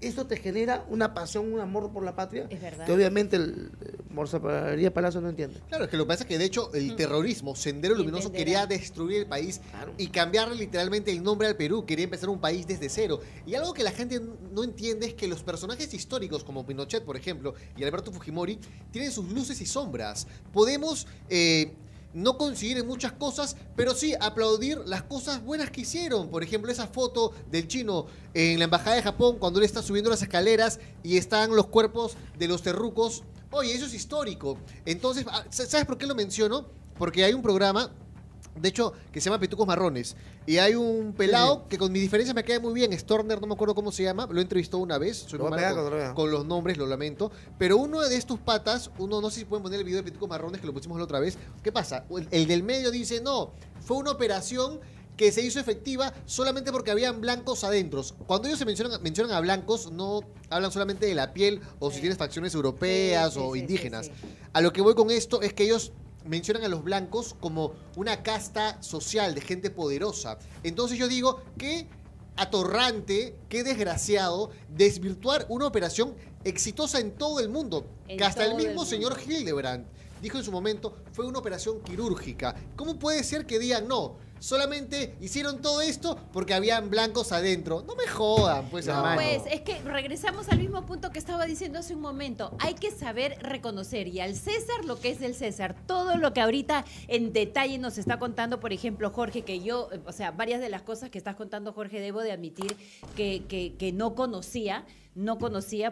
eso te genera una pasión, un amor por la patria, es verdad, que obviamente el Rosa María Palacio no entiende. Claro, es que lo que pasa es que de hecho el terrorismo, Sendero Luminoso, quería destruir el país y cambiarle literalmente el nombre al Perú, quería empezar un país desde cero. Y algo que la gente no entiende es que los personajes históricos como Pinochet, por ejemplo, y Alberto Fujimori, tienen sus luces y sombras. Podemos no coincidir en muchas cosas, pero sí aplaudir las cosas buenas que hicieron. Por ejemplo, esa foto del chino en la embajada de Japón cuando él está subiendo las escaleras y están los cuerpos de los terrucos. Oye, eso es histórico. Entonces, ¿sabes por qué lo menciono? Porque hay un programa, de hecho, que se llama Pitucos Marrones. Y hay un pelado que con mis diferencias me cae muy bien, Storner, no me acuerdo cómo se llama, lo he entrevistado una vez, soy muy malo con los nombres, lo lamento. Pero uno de estos patas, no sé si pueden poner el video de Pitucos Marrones, que lo pusimos la otra vez. ¿Qué pasa? El del medio dice, no, fue una operación que se hizo efectiva solamente porque habían blancos adentro. Cuando ellos mencionan a blancos, no hablan solamente de la piel o si tienes facciones europeas o indígenas. A lo que voy con esto es que ellos mencionan a los blancos como una casta social de gente poderosa. Entonces yo digo, qué atorrante, qué desgraciado desvirtuar una operación exitosa en todo el mundo. Que hasta el mismo señor Hildebrand dijo en su momento, fue una operación quirúrgica. ¿Cómo puede ser que digan, no, solamente hicieron todo esto porque habían blancos adentro? No me jodan, pues, hermano. Pues es que regresamos al mismo punto que estaba diciendo hace un momento. Hay que saber reconocer y al César lo que es del César. Todo lo que ahorita en detalle nos está contando, por ejemplo, Jorge, que yo, o sea, varias de las cosas que estás contando, Jorge, debo de admitir que no conocía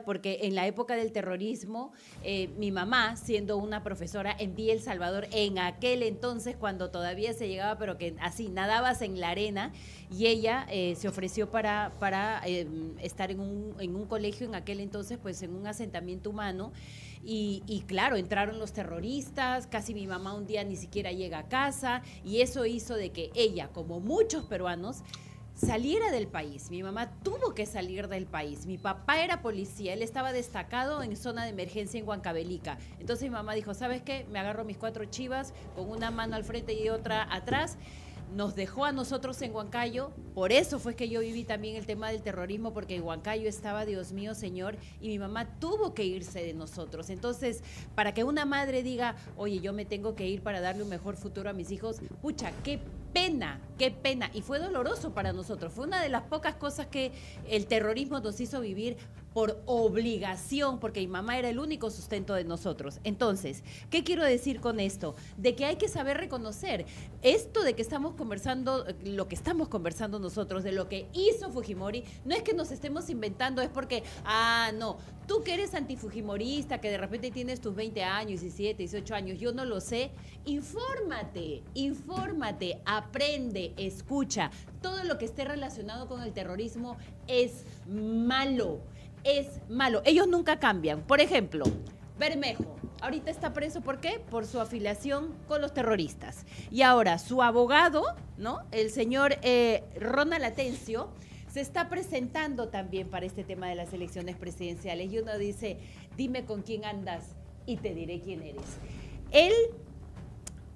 porque en la época del terrorismo, mi mamá, siendo una profesora en Villa El Salvador, en aquel entonces, cuando todavía se llegaba, pero que así, nadabas en la arena, y ella se ofreció para estar en un colegio en aquel entonces, pues en un asentamiento humano, y claro, entraron los terroristas, casi mi mamá un día ni siquiera llega a casa, y eso hizo de que ella, como muchos peruanos, saliera del país. Mi mamá tuvo que salir del país. Mi papá era policía, él estaba destacado en zona de emergencia en Huancavelica. Entonces mi mamá dijo, ¿sabes qué? Me agarro mis 4 chivas con una mano al frente y otra atrás. nos dejó a nosotros en Huancayo, por eso fue que yo viví también el tema del terrorismo, porque en Huancayo estaba, Dios mío, Señor, y mi mamá tuvo que irse de nosotros. Entonces, para que una madre diga, oye, yo me tengo que ir para darle un mejor futuro a mis hijos, pucha, qué pena, y fue doloroso para nosotros, fue una de las pocas cosas que el terrorismo nos hizo vivir por obligación, porque mi mamá era el único sustento de nosotros. Entonces, ¿qué quiero decir con esto? De que hay que saber reconocer esto de que estamos conversando, lo que estamos conversando nosotros, de lo que hizo Fujimori, no es que nos estemos inventando, es porque, no, tú que eres antifujimorista, que de repente tienes tus 20 años, 17, 18 años, yo no lo sé, infórmate, aprende, escucha. Todo lo que esté relacionado con el terrorismo es malo. Ellos nunca cambian. Por ejemplo, Bermejo, ahorita está preso, ¿por qué? Por su afiliación con los terroristas. Y ahora su abogado, ¿no? El señor Ronald Atencio, se está presentando también para este tema de las elecciones presidenciales. Y uno dice, dime con quién andas y te diré quién eres. Él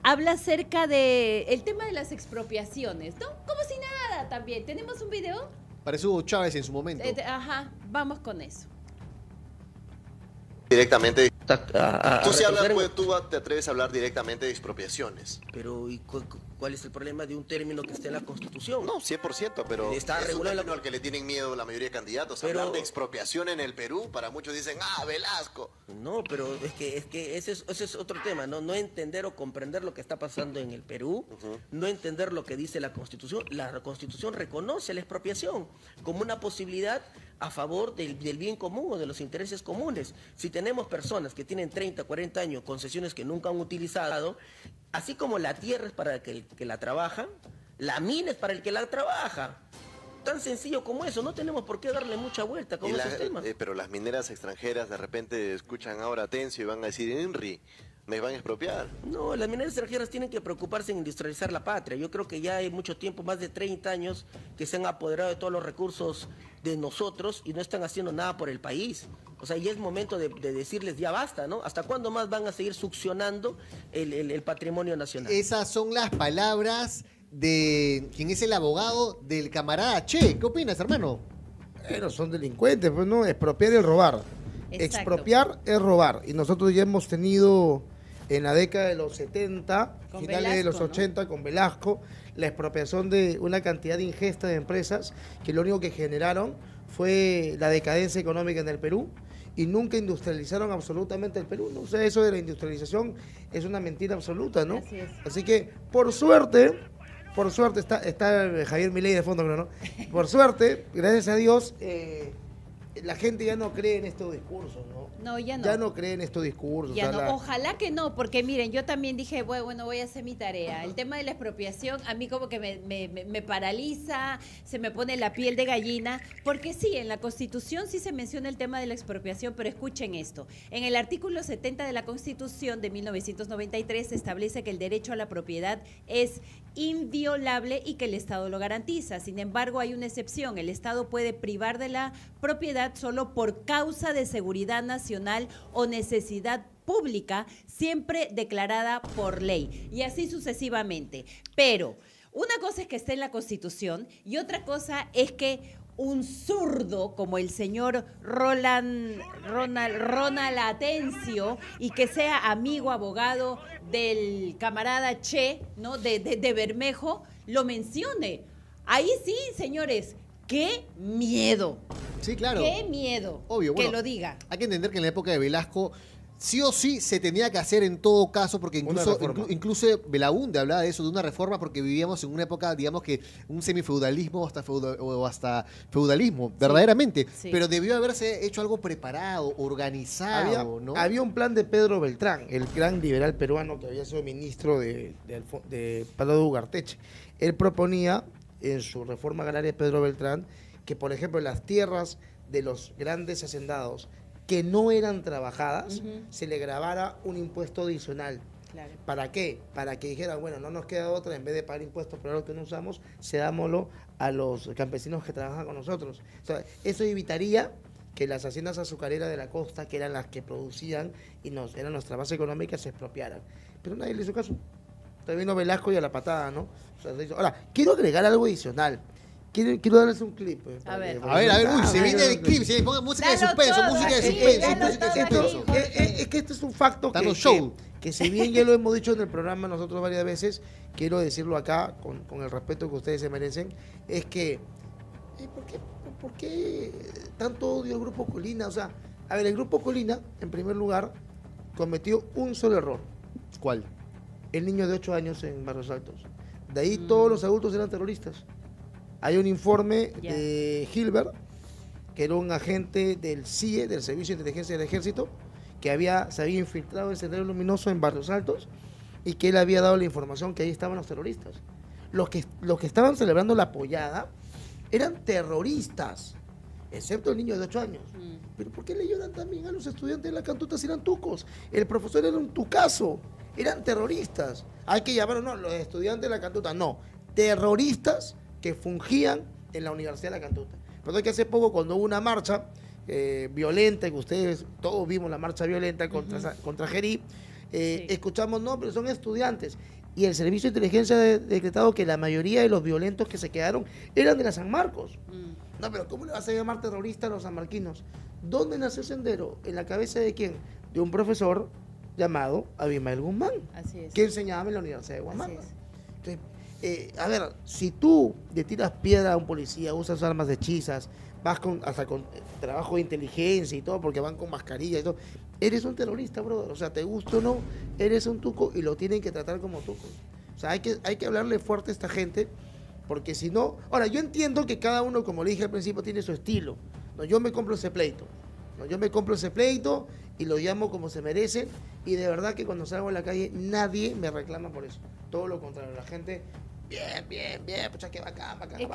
habla acerca del tema de las expropiaciones, ¿no? Como si nada también. ¿Tenemos un video? Parece Hugo Chávez en su momento. Vamos con eso. Directamente. Tú sí hablas, pues, tú te atreves a hablar directamente de expropiaciones. Pero ¿y cuál es el problema de un término que esté en la Constitución? No, 100%, pero está es un regulado término al que le tienen miedo la mayoría de candidatos. Pero, hablar de expropiación en el Perú, para muchos dicen, Velasco. No, pero es que ese es otro tema, ¿no? No entender o comprender lo que está pasando en el Perú, no entender lo que dice la Constitución. La Constitución reconoce la expropiación como una posibilidad a favor del bien común o de los intereses comunes. Si tenemos personas que tienen 30, 40 años, concesiones que nunca han utilizado, así como la tierra es para el que la trabaja, la mina es para el que la trabaja. Tan sencillo como eso, no tenemos por qué darle mucha vuelta con esos temas. Pero las mineras extranjeras de repente escuchan ahora Atencio y van a decir, INRI, me van a expropiar. No, las mineras extranjeras tienen que preocuparse en industrializar la patria. Yo creo que ya hay mucho tiempo, más de 30 años, que se han apoderado de todos los recursos de nosotros y no están haciendo nada por el país. O sea, ya es momento de decirles ya basta, ¿no? ¿Hasta cuándo más van a seguir succionando el patrimonio nacional? Esas son las palabras de quien es el abogado del camarada Che. ¿Qué opinas, hermano? Bueno, son delincuentes, pues no, expropiar es robar. Exacto. Expropiar es robar. Y nosotros ya hemos tenido en la década de los 70, Con finales Velasco, de los ¿no? 80, con Velasco, la expropiación de una cantidad ingesta de empresas que lo único que generaron fue la decadencia económica en el Perú y nunca industrializaron absolutamente el Perú, ¿no? O sea, eso de la industrialización es una mentira absoluta, ¿no? Así es. Así que, por suerte está Javier Milei de fondo, creo, ¿no? Por suerte, gracias a Dios, la gente ya no cree en estos discursos, ¿no? No, ya no. Ya no cree en estos discursos. Ya o sea, no, ojalá que no, porque miren, yo también dije, bueno, voy a hacer mi tarea. El tema de la expropiación a mí como que me paraliza, se me pone la piel de gallina, porque sí, en la Constitución sí se menciona el tema de la expropiación, pero escuchen esto. En el artículo 70 de la Constitución de 1993 se establece que el derecho a la propiedad es inviolable y que el Estado lo garantiza. Sin embargo, hay una excepción. El Estado puede privar de la propiedad solo por causa de seguridad nacional o necesidad pública, siempre declarada por ley. Y así sucesivamente. Pero una cosa es que esté en la Constitución y otra cosa es que un zurdo como el señor Ronald Atencio y que sea amigo, abogado del camarada Che, ¿no? de Bermejo, lo mencione. Ahí sí, señores, qué miedo. Sí, claro. Qué miedo. Obvio, que bueno, lo diga. Hay que entender que en la época de Velasco sí o sí se tenía que hacer en todo caso, porque incluso Belaúnde hablaba de eso, de una reforma, porque vivíamos en una época, digamos que un semifeudalismo o hasta feudalismo, verdaderamente. Sí. Pero debió haberse hecho algo preparado, organizado, ¿no? Había un plan de Pedro Beltrán, el gran liberal peruano que había sido ministro de Pablo Ugarteche. Él proponía en su reforma agraria Pedro Beltrán que, por ejemplo, las tierras de los grandes hacendados que no eran trabajadas, se le grabara un impuesto adicional. Claro. ¿Para qué? Para que dijeran, bueno, no nos queda otra, en vez de pagar impuestos por algo que no usamos, cedámoslo a los campesinos que trabajan con nosotros. O sea, eso evitaría que las haciendas azucareras de la costa, que eran las que producían y eran nuestra base económica, se expropiaran. Pero nadie le hizo caso. Te vino Velasco y a la patada, ¿no? O sea, ahora, quiero agregar algo adicional. Quiero darles un clip. A ver. A ver, uy, se viene el clip, se ponga música de Dalo suspenso, todo, música de aquí, suspenso, dalo música de todo suspenso. aquí. Es que este es un facto Dando show. que si bien ya lo hemos dicho en el programa nosotros varias veces, quiero decirlo acá con el respeto que ustedes se merecen, es que ¿por qué tanto odio al Grupo Colina? O sea, a ver, el Grupo Colina, en primer lugar, cometió un solo error. ¿Cuál? El niño de 8 años en Barrios Altos. De ahí todos los adultos eran terroristas. Hay un informe de Hilbert, que era un agente del CIE, del Servicio de Inteligencia del Ejército, que se había infiltrado en Sendero Luminoso en Barrios Altos y que él había dado la información que ahí estaban los terroristas. Los que estaban celebrando la pollada eran terroristas, excepto el niño de 8 años. Pero ¿por qué le lloran también a los estudiantes de la cantuta si eran tucos? El profesor era un tucazo, eran terroristas. Hay que llamar, no, los estudiantes de la cantuta, no, terroristas que fungían en la Universidad de la Cantuta. Pero que hace poco, cuando hubo una marcha violenta, que ustedes todos vimos la marcha violenta contra Gerí, escuchamos, no, pero son estudiantes. Y el Servicio de Inteligencia ha decretado que la mayoría de los violentos que se quedaron eran de la San Marcos. No, pero ¿cómo le vas a llamar terrorista a los sanmarquinos? ¿Dónde nació Sendero? ¿En la cabeza de quién? De un profesor llamado Abimael Guzmán, que enseñaba en la Universidad de Guamanga. Entonces, a ver, si tú le tiras piedra a un policía, usas armas hechizas, vas hasta con trabajo de inteligencia y todo, porque van con mascarilla y todo, eres un terrorista, brother. O sea, te gusta o no, eres un tuco y lo tienen que tratar como tucos. O sea, hay que hablarle fuerte a esta gente, porque si no... Ahora, yo entiendo que cada uno, como le dije al principio, tiene su estilo. No, yo me compro ese pleito. No, yo me compro ese pleito y lo llamo como se merece, y de verdad que cuando salgo a la calle nadie me reclama por eso. Todo lo contrario, la gente... Bien, pucha, que bacán, es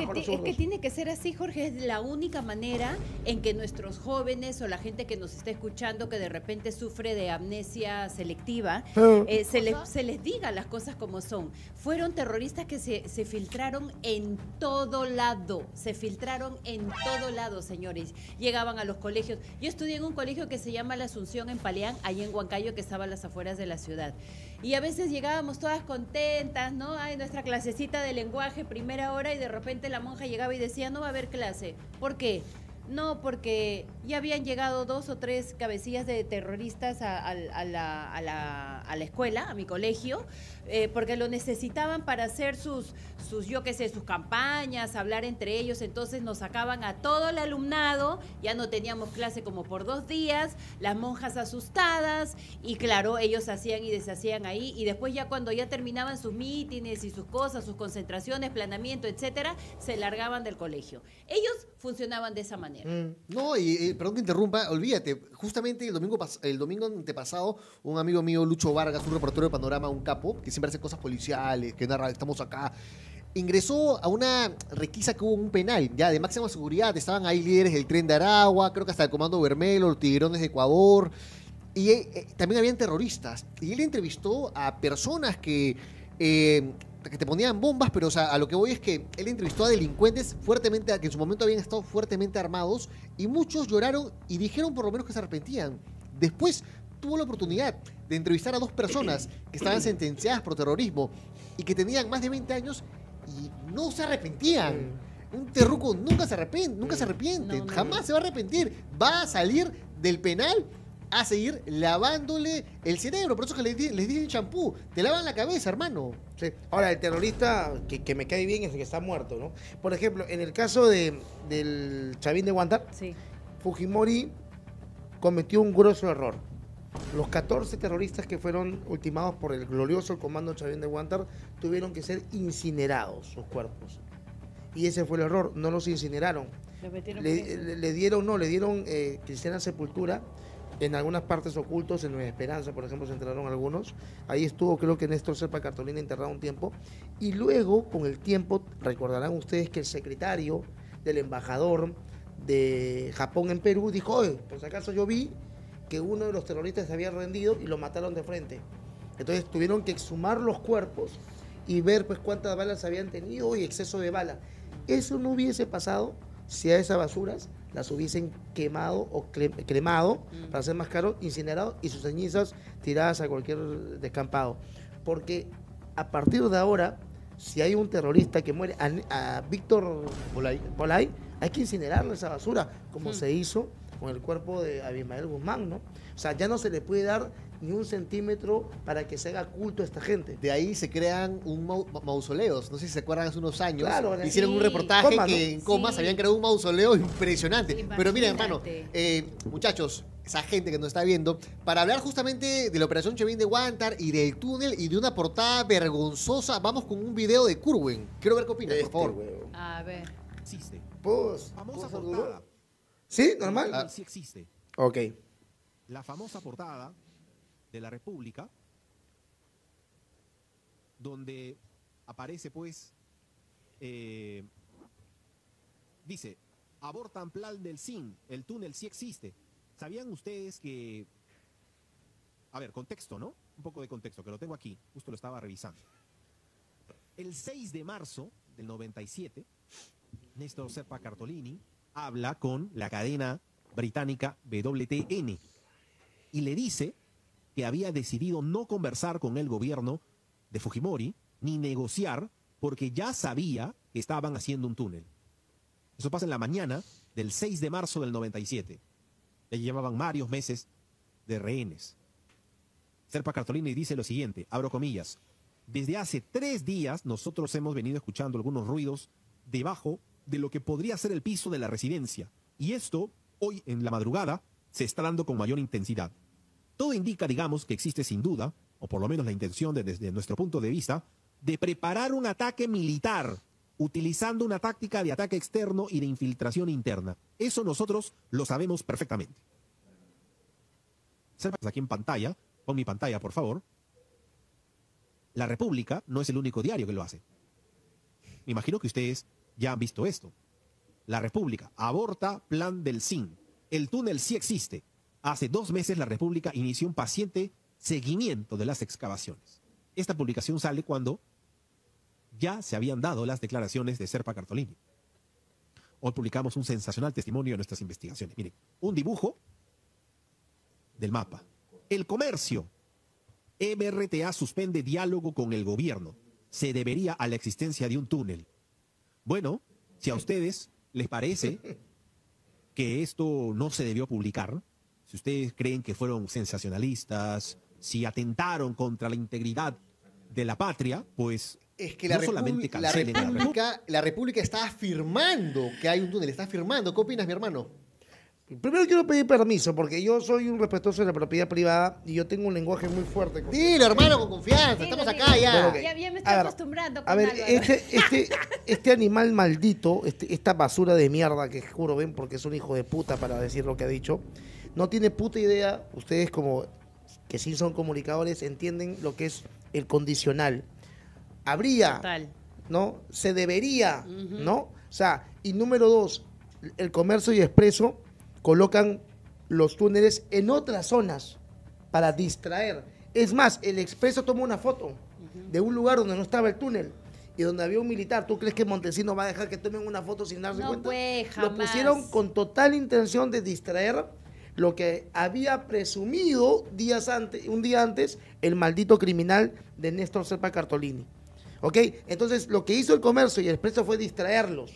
que tiene que ser así, Jorge, es la única manera en que nuestros jóvenes o la gente que nos está escuchando, que de repente sufre de amnesia selectiva, se les diga las cosas como son. Fueron terroristas que se filtraron en todo lado, señores. Llegaban a los colegios. Yo estudié en un colegio que se llama La Asunción en Paleán, ahí en Huancayo, que estaba a las afueras de la ciudad. Y a veces llegábamos todas contentas, ¿no? Ay, nuestra clasecita de lenguaje, primera hora, y de repente la monja llegaba y decía, no va a haber clase. ¿Por qué? No, porque ya habían llegado 2 o 3 cabecillas de terroristas a la escuela, a mi colegio, porque lo necesitaban para hacer sus campañas, hablar entre ellos. Entonces nos sacaban a todo el alumnado, ya no teníamos clase como por 2 días, las monjas asustadas, y claro, ellos hacían y deshacían ahí, y después ya cuando ya terminaban sus mítines y sus cosas, sus concentraciones, planeamiento, etcétera, se largaban del colegio. Ellos funcionaban de esa manera. No, y perdón que interrumpa, olvídate, justamente el domingo antepasado, un amigo mío, Lucho Vargas, un reportero de Panorama, un capo, que siempre hace cosas policiales, que narra, estamos acá, ingresó a una requisa que hubo en un penal, ya de máxima seguridad. Estaban ahí líderes del Tren de Aragua, creo que hasta el Comando Bermelo, los Tiburones de Ecuador, y también habían terroristas. Y él entrevistó a personas que te ponían bombas, pero o sea, a lo que voy es que él entrevistó a delincuentes fuertemente, que en su momento habían estado fuertemente armados, y muchos lloraron y dijeron por lo menos que se arrepentían. Después tuvo la oportunidad de entrevistar a 2 personas que estaban sentenciadas por terrorismo y que tenían más de 20 años y no se arrepentían. Un terruco nunca se arrepiente, jamás se va a arrepentir. Va a salir del penal a seguir lavándole el cerebro. Por eso que les dicen champú. Te lavan la cabeza, hermano. Sí. Ahora, el terrorista que me cae bien es el que está muerto, ¿no? Por ejemplo, en el caso del Chavín de Huántar, Fujimori cometió un grueso error. Los 14 terroristas que fueron ultimados por el glorioso comando Chavín de Huántar tuvieron que ser incinerados sus cuerpos. Y ese fue el error, no los incineraron. Le dieron cristiana sepultura en algunas partes ocultos, en Nueva Esperanza, por ejemplo, se enterraron algunos. Ahí estuvo, creo que Néstor Serpa Cartolina enterrado un tiempo. Y luego, con el tiempo, recordarán ustedes que el secretario del embajador de Japón en Perú dijo, oye, por si acaso yo vi que uno de los terroristas se había rendido y lo mataron de frente. Entonces tuvieron que exhumar los cuerpos y ver pues cuántas balas habían tenido y exceso de bala. Eso no hubiese pasado si a esas basuras las hubiesen quemado o cremado, para ser más caro, incinerado, y sus cenizas tiradas a cualquier descampado. Porque a partir de ahora, si hay un terrorista que muere, a Víctor Polay, hay que incinerarle esa basura, como se hizo con el cuerpo de Abimael Guzmán, ¿no? O sea, ya no se le puede dar ni un centímetro para que se haga culto a esta gente. De ahí se crean mausoleos. No sé si se acuerdan, hace unos años. Claro, hicieron un reportaje Comas, ¿no? que en Comas Sí. habían creado un mausoleo impresionante. Sí, Pero miren, hermano, imagínate. muchachos, esa gente que nos está viendo, para hablar justamente de la operación Chavín de Guantar y del túnel y de una portada vergonzosa, vamos con un video de Curwen. Quiero ver qué opinas, por favor. Huevón. A ver. Existe. Pues, Famosa ¿puedo portada. hacerlo? ¿Sí? ¿Normal? Ah, sí existe. Ok. La famosa portada de la República, donde aparece pues, dice, abortan plan del SIN, el túnel sí existe. ¿Sabían ustedes que, a ver, contexto, ¿no? Un poco de contexto, que lo tengo aquí, justo lo estaba revisando. El 6 de marzo del 97, Néstor Serpa Cartolini habla con la cadena británica WTN y le dice que había decidido no conversar con el gobierno de Fujimori ni negociar porque ya sabía que estaban haciendo un túnel. Eso pasa en la mañana del 6 de marzo del 97. Le llevaban varios meses de rehenes. Serpa Cartolini dice lo siguiente, abro comillas, desde hace 3 días nosotros hemos venido escuchando algunos ruidos debajo de lo que podría ser el piso de la residencia. Y esto, hoy en la madrugada, se está dando con mayor intensidad. Todo indica, digamos, que existe sin duda, o por lo menos la intención desde nuestro punto de vista, de preparar un ataque militar, utilizando una táctica de ataque externo y de infiltración interna. Eso nosotros lo sabemos perfectamente. Aquí en pantalla, pon mi pantalla, por favor. La República no es el único diario que lo hace. Me imagino que ustedes ya han visto esto. La República aborta plan del SIN. El túnel sí existe. Hace 2 meses la República inició un paciente seguimiento de las excavaciones. Esta publicación sale cuando ya se habían dado las declaraciones de Serpa Cartolini. Hoy publicamos un sensacional testimonio de nuestras investigaciones. Miren, un dibujo del mapa. El comercio. MRTA suspende diálogo con el gobierno. Se debería a la existencia de un túnel. Bueno, si a ustedes les parece que esto no se debió publicar, si ustedes creen que fueron sensacionalistas, si atentaron contra la integridad de la patria, pues Es que no solamente cancelen la República está afirmando que hay un túnel, está afirmando. ¿Qué opinas, mi hermano? Primero quiero pedir permiso, porque yo soy un respetuoso de la propiedad privada y yo tengo un lenguaje muy fuerte. Dilo, hermano, con confianza. Estamos acá ya. Bueno, ok. Ya me estoy A ver, acostumbrando con A ver, Álvaro. este animal maldito, esta basura de mierda que juro, ven, porque es un hijo de puta para decir lo que ha dicho, no tiene puta idea, ustedes como que sí son comunicadores, entienden lo que es el condicional. Habría, Total. ¿no? Se debería, ¿no? O sea, y número 2, el Comercio y Expreso colocan los túneles en otras zonas para distraer. Es más, el Expreso toma una foto de un lugar donde no estaba el túnel y donde había un militar. ¿Tú crees que Montesinos va a dejar que tomen una foto sin darse No, cuenta? pues, Lo jamás. pusieron con total intención de distraer lo que había presumido un día antes, el maldito criminal de Néstor Serpa Cartolini. ¿Ok? Entonces, lo que hizo el Comercio y el Expreso fue distraerlos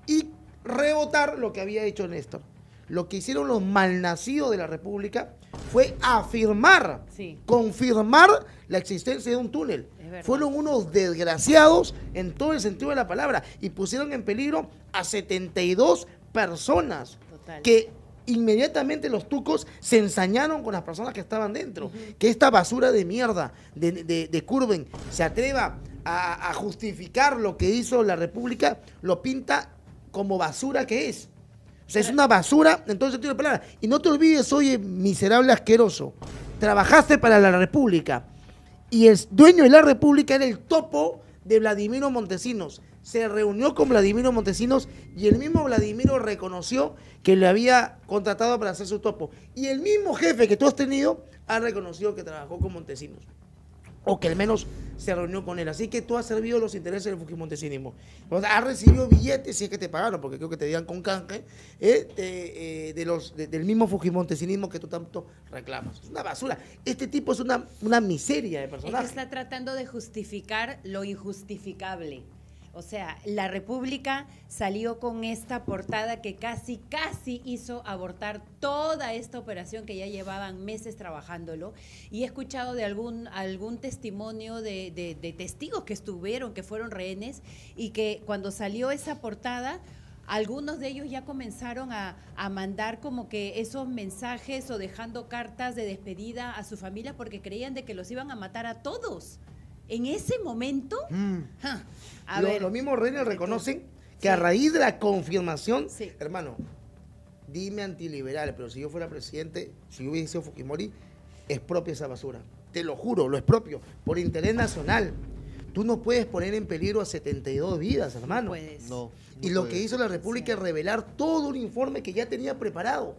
y rebotar lo que había hecho Néstor. Lo que hicieron los malnacidos de la República fue afirmar, Sí. confirmar la existencia de un túnel. Es verdad. Fueron unos desgraciados en todo el sentido de la palabra y pusieron en peligro a 72 personas Total. que inmediatamente los tucos se ensañaron con las personas que estaban dentro. Que esta basura de mierda de Curwen se atreva a justificar lo que hizo la República, lo pinta como basura que es. O sea, es una basura en todo el sentido de la palabra. Y no te olvides, oye, miserable asqueroso, trabajaste para la República y el dueño de la República era el topo de Vladimiro Montesinos. Se reunió con Vladimiro Montesinos y el mismo Vladimiro reconoció que le había contratado para hacer su topo. Y el mismo jefe que tú has tenido ha reconocido que trabajó con Montesinos. o que al menos se reunió con él. Así que tú has servido los intereses del fujimontesinismo. O sea, has recibido billetes, si es que te pagaron, porque creo que te digan con canje, del mismo fujimontesinismo que tú tanto reclamas. Es una basura. Este tipo es una miseria de personaje. Es que está tratando de justificar lo injustificable. O sea, la República salió con esta portada que casi hizo abortar toda esta operación que ya llevaban meses trabajándolo. Y he escuchado de algún testimonio de testigos que estuvieron, que fueron rehenes, y que cuando salió esa portada, algunos de ellos ya comenzaron a mandar como que esos mensajes o dejando cartas de despedida a su familia porque creían de que los iban a matar a todos. En ese momento, los mismos rehenes reconocen que a raíz de la confirmación, hermano, dime antiliberal, pero si yo fuera presidente, si yo hubiese sido Fujimori, expropia esa basura. Te lo juro, lo expropio, por interés nacional. Tú no puedes poner en peligro a 72 vidas, hermano. No, y lo que hizo la República es revelar todo un informe que ya tenía preparado.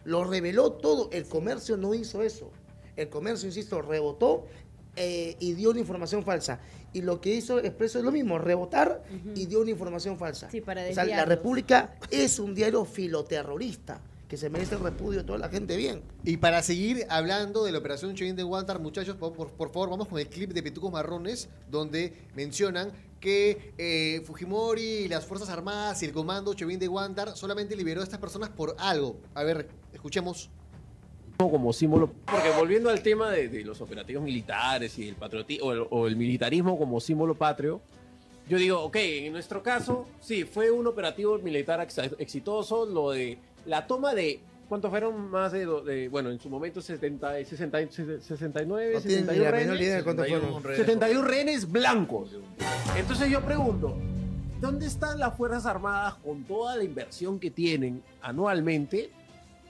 Lo reveló todo. El comercio no hizo eso. El comercio, insisto, rebotó y dio una información falsa. Y lo que hizo Expreso es lo mismo, rebotar y dio una información falsa. Sí, para o sea, la República es un diario filoterrorista que se merece el repudio de toda la gente bien. Y para seguir hablando de la operación Chevin de Guantar, muchachos, por favor, vamos con el clip de Pitucos Marrones, donde mencionan que Fujimori y las Fuerzas Armadas y el comando Chevin de Guantar solamente liberó a estas personas por algo. A ver, escuchemos. Como símbolo, porque volviendo al tema de los operativos militares y el patriotismo o el militarismo como símbolo patrio, yo digo, ok, en nuestro caso, sí, fue un operativo militar exitoso, lo de la toma de, ¿cuántos fueron? Más de bueno, en su momento 69, 71 rehenes, 71 rehenes blancos. Entonces yo pregunto, ¿dónde están las Fuerzas Armadas con toda la inversión que tienen anualmente?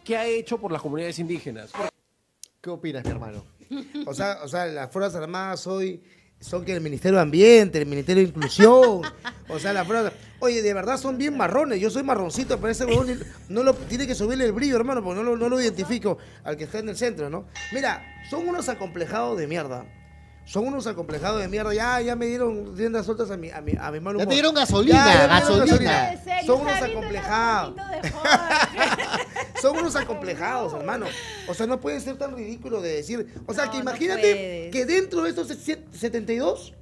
¿Qué ha hecho por las comunidades indígenas? ¿Qué opinas, mi hermano? O sea, las Fuerzas Armadas son que el Ministerio de Ambiente, el Ministerio de Inclusión, o sea, las Fuerzas... Oye, de verdad son bien marrones, yo soy marroncito, pero ese huevón tiene que subirle el brillo, hermano, porque no lo identifico al que está en el centro, ¿no? Mira, son unos acomplejados de mierda. Son unos acomplejados de mierda. Ya me dieron riendas sueltas a mi mal humor. Ya te dieron gasolina, gasolina. Son unos acomplejados. Son unos acomplejados, hermano. O sea, no puede ser tan ridículo de decir. O sea, que imagínate que dentro de estos 72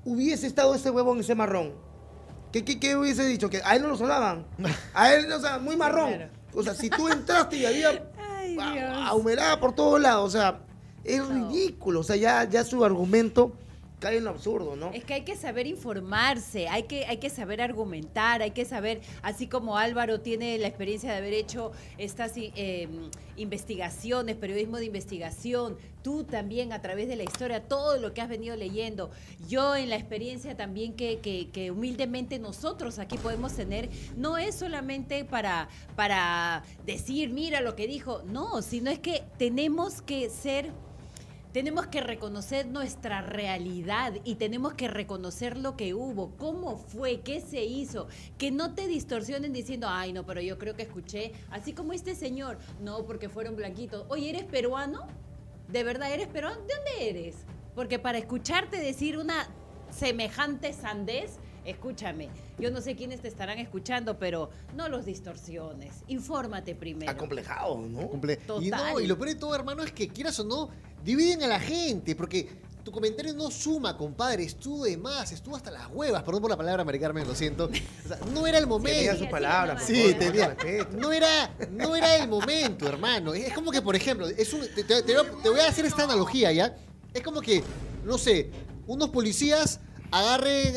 hubiese estado ese huevón, ese marrón. ¿Qué hubiese dicho? Que a él no lo salaban. A él, o sea, muy marrón. Claro. O sea, si tú entraste y había humedad por todos lados, o sea, es ridículo. O sea, ya su argumento cae en lo absurdo, ¿no? Es que hay que saber informarse, hay que saber argumentar, hay que saber, así como Álvaro tiene la experiencia de haber hecho estas investigaciones, periodismo de investigación, tú también a través de la historia, todo lo que has venido leyendo, yo en la experiencia también que humildemente nosotros aquí podemos tener, no es solamente para decir, mira lo que dijo, no, sino es que tenemos que reconocer nuestra realidad y tenemos que reconocer lo que hubo, cómo fue, qué se hizo, que no te distorsionen diciendo, ay no, pero yo creo que escuché, así como este señor, no, porque fueron blanquitos. Oye, ¿eres peruano? ¿De verdad eres peruano? ¿De dónde eres? Porque para escucharte decir una semejante sandez, escúchame, yo no sé quiénes te estarán escuchando, pero no los distorsiones, infórmate primero. Acomplejado, ¿no? Total. Y lo peor de todo, hermano, es que quieras o no, dividen a la gente, porque tu comentario no suma, compadre, estuvo de más, estuvo hasta las huevas, perdón por la palabra, Mari Carmen, lo siento. O sea, no era el momento. Tenía sus palabras. Sí, tenía. No era el momento, hermano. Es como que, por ejemplo, te voy a hacer esta analogía, ¿ya? Es como que, no sé, unos policías agarren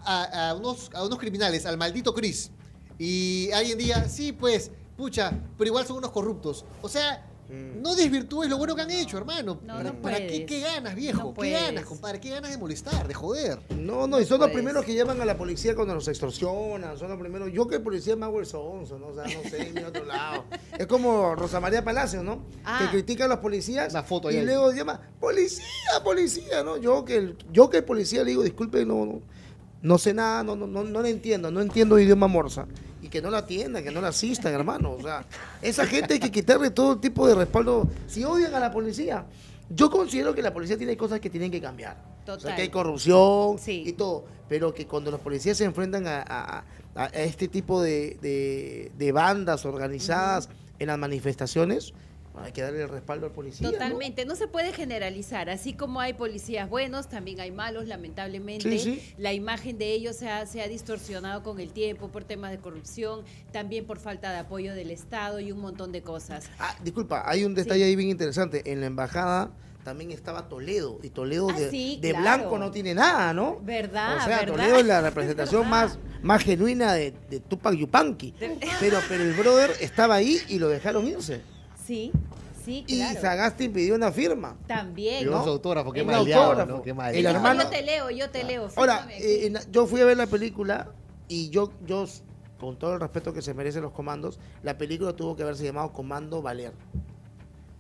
a unos criminales, al maldito Chris, y alguien diga, sí, pues, pucha, pero igual son unos corruptos. O sea, no desvirtúes lo bueno que han hecho, hermano. ¿Para qué ganas, viejo? ¿Qué ganas, compadre? ¿Qué ganas de molestar, de joder? No, y son los primeros que llaman a la policía cuando los extorsionan, son los primeros. Yo que el policía me hago el sonso, ¿no? O sea, no sé, ni otro lado. Es como Rosa María Palacios, ¿no? Que critica a los policías y luego llama, policía, ¿no? Yo que el policía le digo, disculpe, no sé nada, no le entiendo, no entiendo idioma morsa. Y que no la atiendan, que no la asistan, hermano. O sea, esa gente hay que quitarle todo tipo de respaldo. Si odian a la policía, Yo considero que la policía tiene cosas que tienen que cambiar. Total. O sea, que hay corrupción Sí. y todo, pero que cuando los policías se enfrentan a este tipo de bandas organizadas en las manifestaciones, hay que darle el respaldo al policía. Totalmente, no se puede generalizar, así como hay policías buenos, también hay malos, lamentablemente. Sí, sí. La imagen de ellos se ha distorsionado con el tiempo por temas de corrupción, también por falta de apoyo del Estado y un montón de cosas. Disculpa, hay un detalle Sí. ahí bien interesante. En la embajada también estaba Toledo, y Toledo Sí, de claro. blanco no tiene nada, ¿no? ¿Verdad? O sea, ¿verdad? Toledo es la representación más genuina de Tupac Yupanqui. Pero el brother estaba ahí y lo dejaron irse. Sí, sí, Y claro. Sagasti pidió una firma. También. Dio ¿no? su autógrafo, qué Un maleado, autógrafo. ¿no? Qué El maleado. hermano- Yo te leo. Ahora, fírmame aquí. yo fui a ver la película y yo, con todo el respeto que se merecen los comandos, la película tuvo que haberse llamado Comando Valer.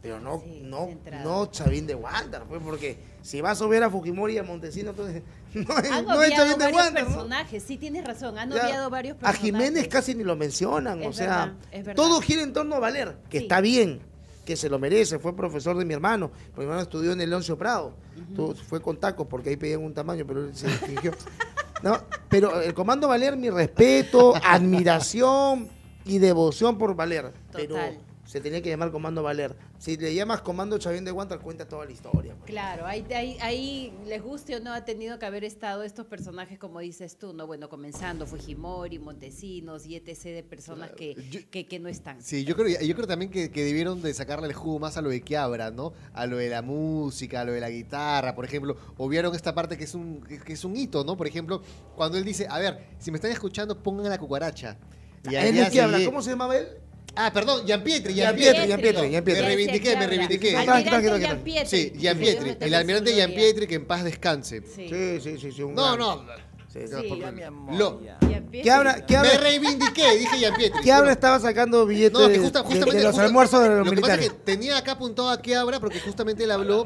Pero no, Sí, no, centrado. no Chavín de Wander, pues, porque si vas a ver a Fujimori y a Montesino, entonces no es, Han no es obviado Chavín de varios Wander, ¿no? personajes, sí tienes razón, han Ya, obviado varios a personajes. Jiménez casi ni lo mencionan, Es o sea, verdad, es verdad. todo gira en torno a Valer, que Sí. está bien, que se lo merece, fue profesor de mi hermano, mi hermano estudió en el Leoncio Prado, fue con tacos porque ahí pedían un tamaño, pero él se distinguió. ¿No? Pero el Comando Valer, mi respeto, admiración y devoción por Valer, pero Total. se tenía que llamar Comando Valer. Si le llamas Comando Chavín de Wander, cuenta toda la historia. pues. Claro, ahí les guste o no, ha tenido que haber estado estos personajes, como dices tú, ¿no? Bueno, comenzando Fujimori, Montesinos y etc. de personas que no están. Sí, yo creo también que debieron de sacarle el jugo más a lo de Quiabra, ¿no? A lo de la música, a lo de la guitarra, por ejemplo. Obviaron esta parte que es un hito, ¿no? Por ejemplo, cuando él dice, a ver, si me están escuchando, pongan la cucaracha. Y al ¿Él día de qué habla? siguiente- ¿Cómo se llamaba él? Ah, perdón, Gianpietri. Gianpietri. Me reivindiqué. Almirante Tranqui. Gianpietri. Sí, Gianpietri, el almirante Gianpietri, que en paz descanse. Sí. Sí. un No, gran- no. Sí, Sí. por- Ya, ¿Qué habla? Me reivindiqué, dije Gianpietri. ¿Qué habla? Estaba sacando billetes No, que de justamente los almuerzos de los lo que pasa es militares. que tenía acá apuntado a Quiabra porque justamente él habló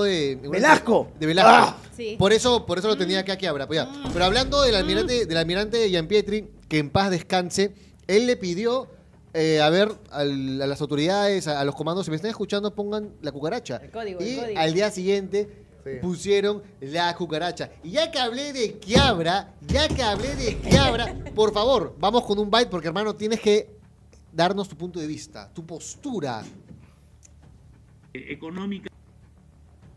de Velasco. De Velasco. Ah. Sí. Por eso lo tenía acá a Quiabra. Pues ya. Pero hablando del almirante Gianpietri, que en paz descanse, él le pidió a las autoridades, a los comandos, si me están escuchando, pongan la cucaracha. El código, y el código. al día siguiente pusieron la cucaracha. Y ya que hablé de Quiabra, por favor, vamos con un byte, porque hermano, tienes que darnos tu punto de vista, tu postura. Económica,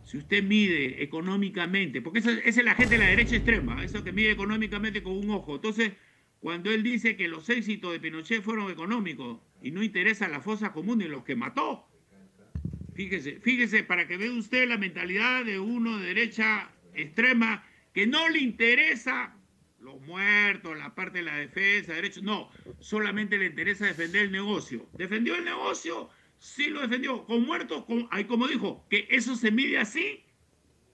si usted mide económicamente, porque esa es la gente de la derecha extrema, eso que mide económicamente con un ojo. Entonces, cuando él dice que los éxitos de Pinochet fueron económicos y no interesa la fosa común en los que mató, fíjese, para que vea usted la mentalidad de uno de derecha extrema que no le interesa los muertos, la parte de la defensa, derechos, no, solamente le interesa defender el negocio. ¿Defendió el negocio? Sí lo defendió. Con muertos, como dijo, que eso se mide así.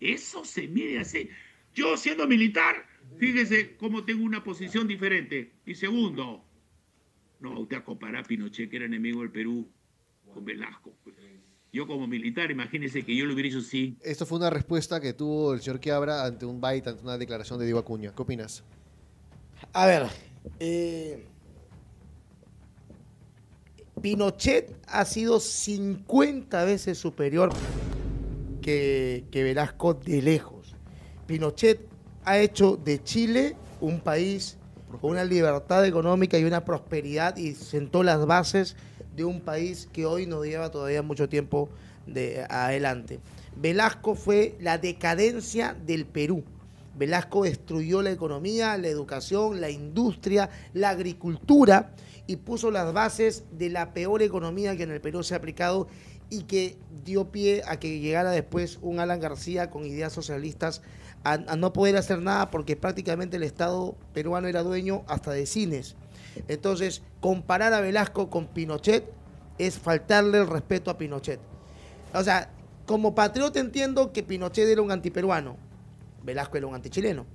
Eso se mide así. Yo siendo militar, fíjese cómo tengo una posición diferente. Y segundo, no, usted a comparar a Pinochet, que era enemigo del Perú, con Velasco. Yo como militar, imagínese que yo lo hubiera hecho así. Esto fue una respuesta que tuvo el señor Quiabra ante un byte, ante una declaración de Diego Acuña. ¿Qué opinas? A ver, Pinochet ha sido 50 veces superior que Velasco de lejos. Pinochet ha hecho de Chile un país con una libertad económica y una prosperidad y sentó las bases de un país que hoy nos lleva todavía mucho tiempo adelante. Velasco fue la decadencia del Perú. Velasco destruyó la economía, la educación, la industria, la agricultura y puso las bases de la peor economía que en el Perú se ha aplicado y que dio pie a que llegara después un Alan García con ideas socialistas a no poder hacer nada porque prácticamente el Estado peruano era dueño hasta de cines. Entonces, comparar a Velasco con Pinochet es faltarle el respeto a Pinochet. O sea, como patriota entiendo que Pinochet era un antiperuano, Velasco era un antichileno.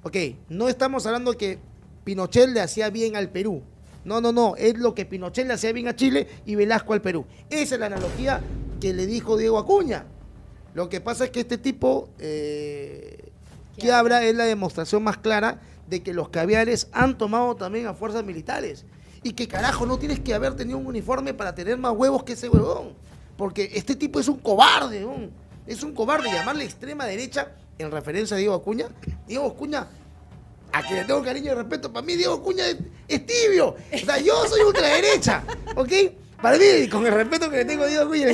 Ok, no estamos hablando que Pinochet le hacía bien al Perú. No, es lo que Pinochet le hacía bien a Chile y Velasco al Perú. Esa es la analogía que le dijo Diego Acuña. Lo que pasa es que este tipo que habla es la demostración más clara de que los caviares han tomado también a fuerzas militares. Y que carajo, no tienes que haber tenido un uniforme para tener más huevos que ese huevón. Porque este tipo es un cobarde, Es un cobarde llamarle extrema derecha en referencia a Diego Acuña. Diego Acuña, a quien le tengo cariño y respeto, para mí Diego Acuña es tibio. O sea, yo soy ultraderecha, ¿ok? Para mí, con el respeto que le tengo a Diego Acuña,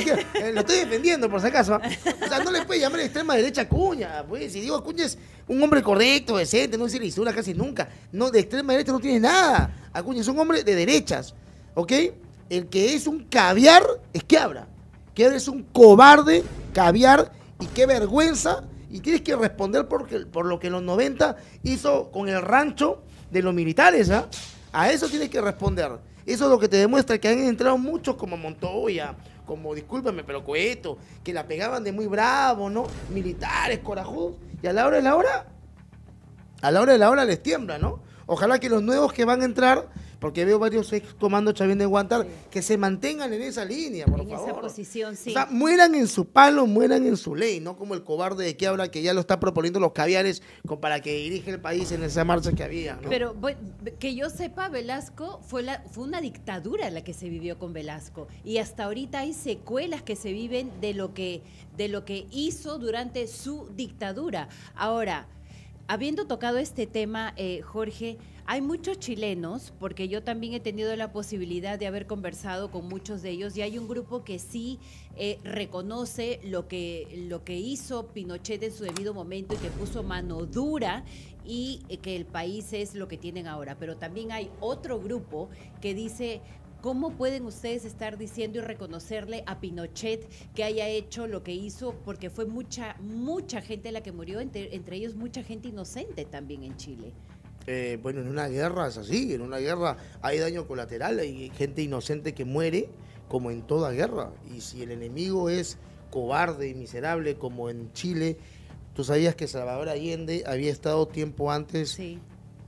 lo estoy defendiendo por si acaso. O sea, no le puede llamar extrema derecha a Acuña. Pues, si Diego Acuña es un hombre correcto, decente, no dice lisura casi nunca. No, de extrema derecha no tiene nada. Acuña es un hombre de derechas, ¿ok? El que es un caviar es Quiabra. Quiabra es un cobarde, caviar, y qué vergüenza. Y tienes que responder por lo que en los 90 hizo con el rancho de los militares, ¿ah? A eso tienes que responder. Eso es lo que te demuestra que han entrado muchos como Montoya, como, discúlpame, pero Cueto, que la pegaban de muy bravo, ¿no? Militares, corajudos. Y a la hora de la hora les tiembla, ¿no? Ojalá que los nuevos que van a entrar, porque veo varios ex comandos Chavín de Guantar, que se mantengan en esa línea, por favor. En esa posición, sí. O sea, mueran en su palo, mueran en su ley, no como el cobarde de Quiabra que ya lo está proponiendo los caviares para que dirige el país en esa marcha que había, ¿no? Pero que yo sepa, Velasco fue una dictadura la que se vivió con Velasco, y hasta ahorita hay secuelas que se viven de lo que hizo durante su dictadura. Ahora, habiendo tocado este tema, Jorge, hay muchos chilenos, porque yo también he tenido la posibilidad de haber conversado con muchos de ellos, y hay un grupo que sí reconoce lo que hizo Pinochet en su debido momento y que puso mano dura, y que el país es lo que tienen ahora. Pero también hay otro grupo que dice: ¿cómo pueden ustedes estar diciendo y reconocerle a Pinochet que haya hecho lo que hizo? Porque fue mucha gente la que murió, entre ellos mucha gente inocente también en Chile. Bueno, en una guerra es así, en una guerra hay daño colateral, hay gente inocente que muere, como en toda guerra. Y si el enemigo es cobarde y miserable, como en Chile, tú sabías que Salvador Allende había estado tiempo antes... Sí.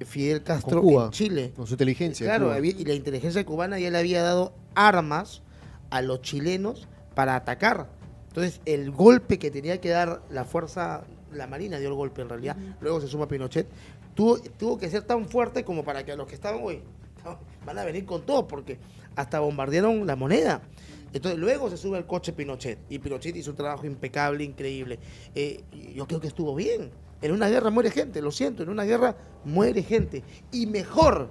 Fidel Castro Cuba, en Chile. con su inteligencia. Claro, y la inteligencia cubana ya le había dado armas a los chilenos para atacar. Entonces, el golpe que tenía que dar la fuerza, la Marina dio el golpe en realidad, luego se suma Pinochet, tuvo que ser tan fuerte como para que a los que estaban hoy van a venir con todo, porque hasta bombardearon la moneda. Entonces luego se sube al coche Pinochet, y Pinochet hizo un trabajo impecable, increíble. Yo creo que estuvo bien. En una guerra muere gente, lo siento, en una guerra muere gente. Y mejor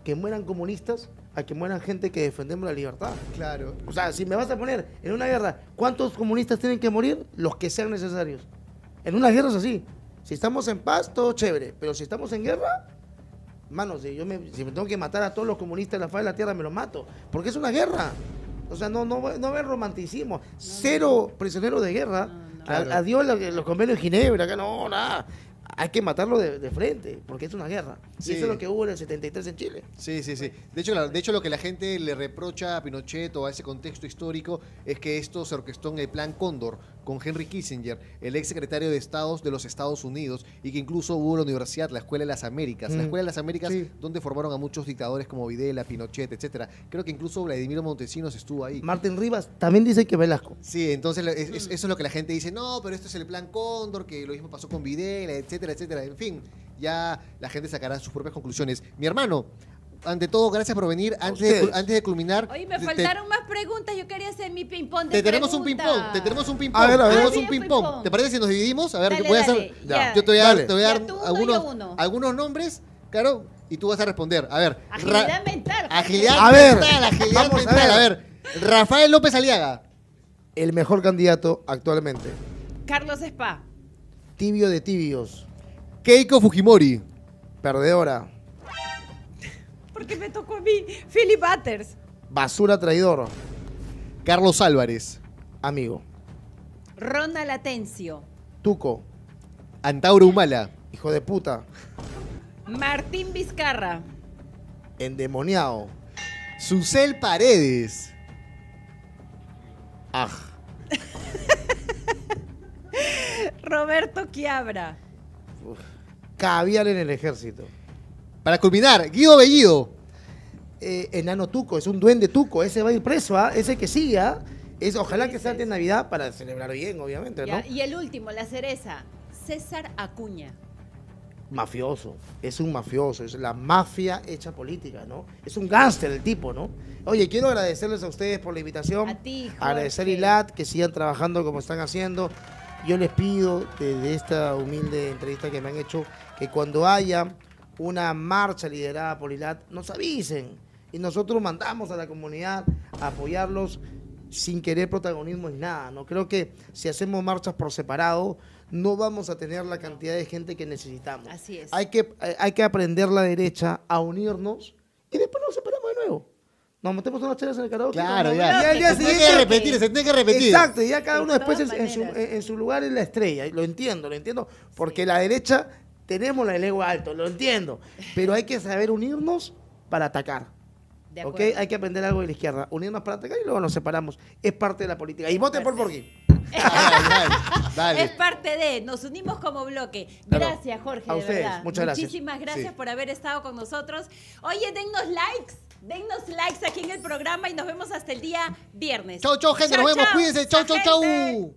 que mueran comunistas a que mueran gente que defendemos la libertad. Claro. O sea, si me vas a poner en una guerra, ¿cuántos comunistas tienen que morir? Los que sean necesarios. En una guerra es así. Si estamos en paz, todo chévere. Pero si estamos en guerra, mano, si me tengo que matar a todos los comunistas de la faz de la tierra, me los mato. Porque es una guerra. O sea, no ve romanticismo. Cero prisioneros de guerra. Claro. Adiós los convenios de Ginebra, acá no, nada. Hay que matarlo de frente, porque es una guerra. Sí. Y eso es lo que hubo en el 73 en Chile. Sí. De hecho, lo que la gente le reprocha a Pinochet o a ese contexto histórico es que esto se orquestó en el Plan Cóndor con Henry Kissinger, el ex secretario de Estado de los Estados Unidos, y que incluso hubo la universidad, la Escuela de las Américas. La Escuela de las Américas, sí, donde formaron a muchos dictadores como Videla, Pinochet, etcétera. Creo que incluso Vladimiro Montesinos estuvo ahí. Martín Rivas también dice que Velasco. Sí, entonces eso es lo que la gente dice. No, pero esto es el Plan Cóndor, que lo mismo pasó con Videla, etcétera, etcétera. En fin, ya la gente sacará sus propias conclusiones. Mi hermano, ante todo, gracias por venir. Antes de culminar... Oye, me faltaron más preguntas. Yo quería hacer mi ping-pong de Te tenemos un ping-pong. A ver. Tenemos un ping-pong. ¿Te parece si nos dividimos? A ver, dale, yo voy a hacer... Yo te voy a dar algunos nombres, claro, y tú vas a responder. A ver. Agilidad mental. Agilidad mental. A ver. Rafael López Aliaga. El mejor candidato actualmente. Carlos Spa. Tibio de tibios. Keiko Fujimori. Perdedora. Porque me tocó a mí. Philip Butters. Basura traidor. Carlos Álvarez. Amigo. Ronald Atencio. Tuco. Antauro Humala. Hijo de puta. Martín Vizcarra. Endemoniado. Susel Paredes. Roberto Quiabra. Caviar en el ejército. Para culminar, Guido Bellido. Enano Tuco, es un duende Tuco, ese va a ir preso, ese que siga. Ojalá que sea de Navidad para celebrar bien, obviamente, ¿no? Y el último, la cereza, César Acuña. Mafioso, es un mafioso, es la mafia hecha política, ¿no? Es un gángster el tipo, ¿no? Oye, quiero agradecerles a ustedes por la invitación. A ti, Jorge. Agradecer a ILAT, que sigan trabajando como están haciendo. yo les pido desde esta humilde entrevista que me han hecho que cuando haya una marcha liderada por ILAT nos avisen y nosotros mandamos a la comunidad a apoyarlos sin querer protagonismo en nada. No creo que si hacemos marchas por separado no vamos a tener la cantidad de gente que necesitamos. Así es. Hay que aprender la derecha a unirnos y después nos separamos de nuevo. Nos metemos unas chelas en el karaoke. Claro, y ya. al día Se tiene siguiente- que repetir, se tiene que repetir. Exacto, y ya cada uno De después todas en maneras. su lugar es la estrella. Y lo entiendo, porque la derecha tenemos el ego alto, lo entiendo. Pero hay que saber unirnos para atacar. De ¿Ok? acuerdo. Hay que aprender algo de la izquierda. Unirnos para atacar y luego nos separamos. Es parte de la política. Y voten por Borghi. Dale. Es parte de, nos unimos como bloque. Claro. Gracias, Jorge, A de ustedes, verdad. muchas gracias. Muchísimas gracias Sí. por haber estado con nosotros. Oye, dennos likes aquí en el programa y nos vemos hasta el día viernes. Chau, chau, gente. Nos vemos. Cuídense. Chau, chau, gente. chau.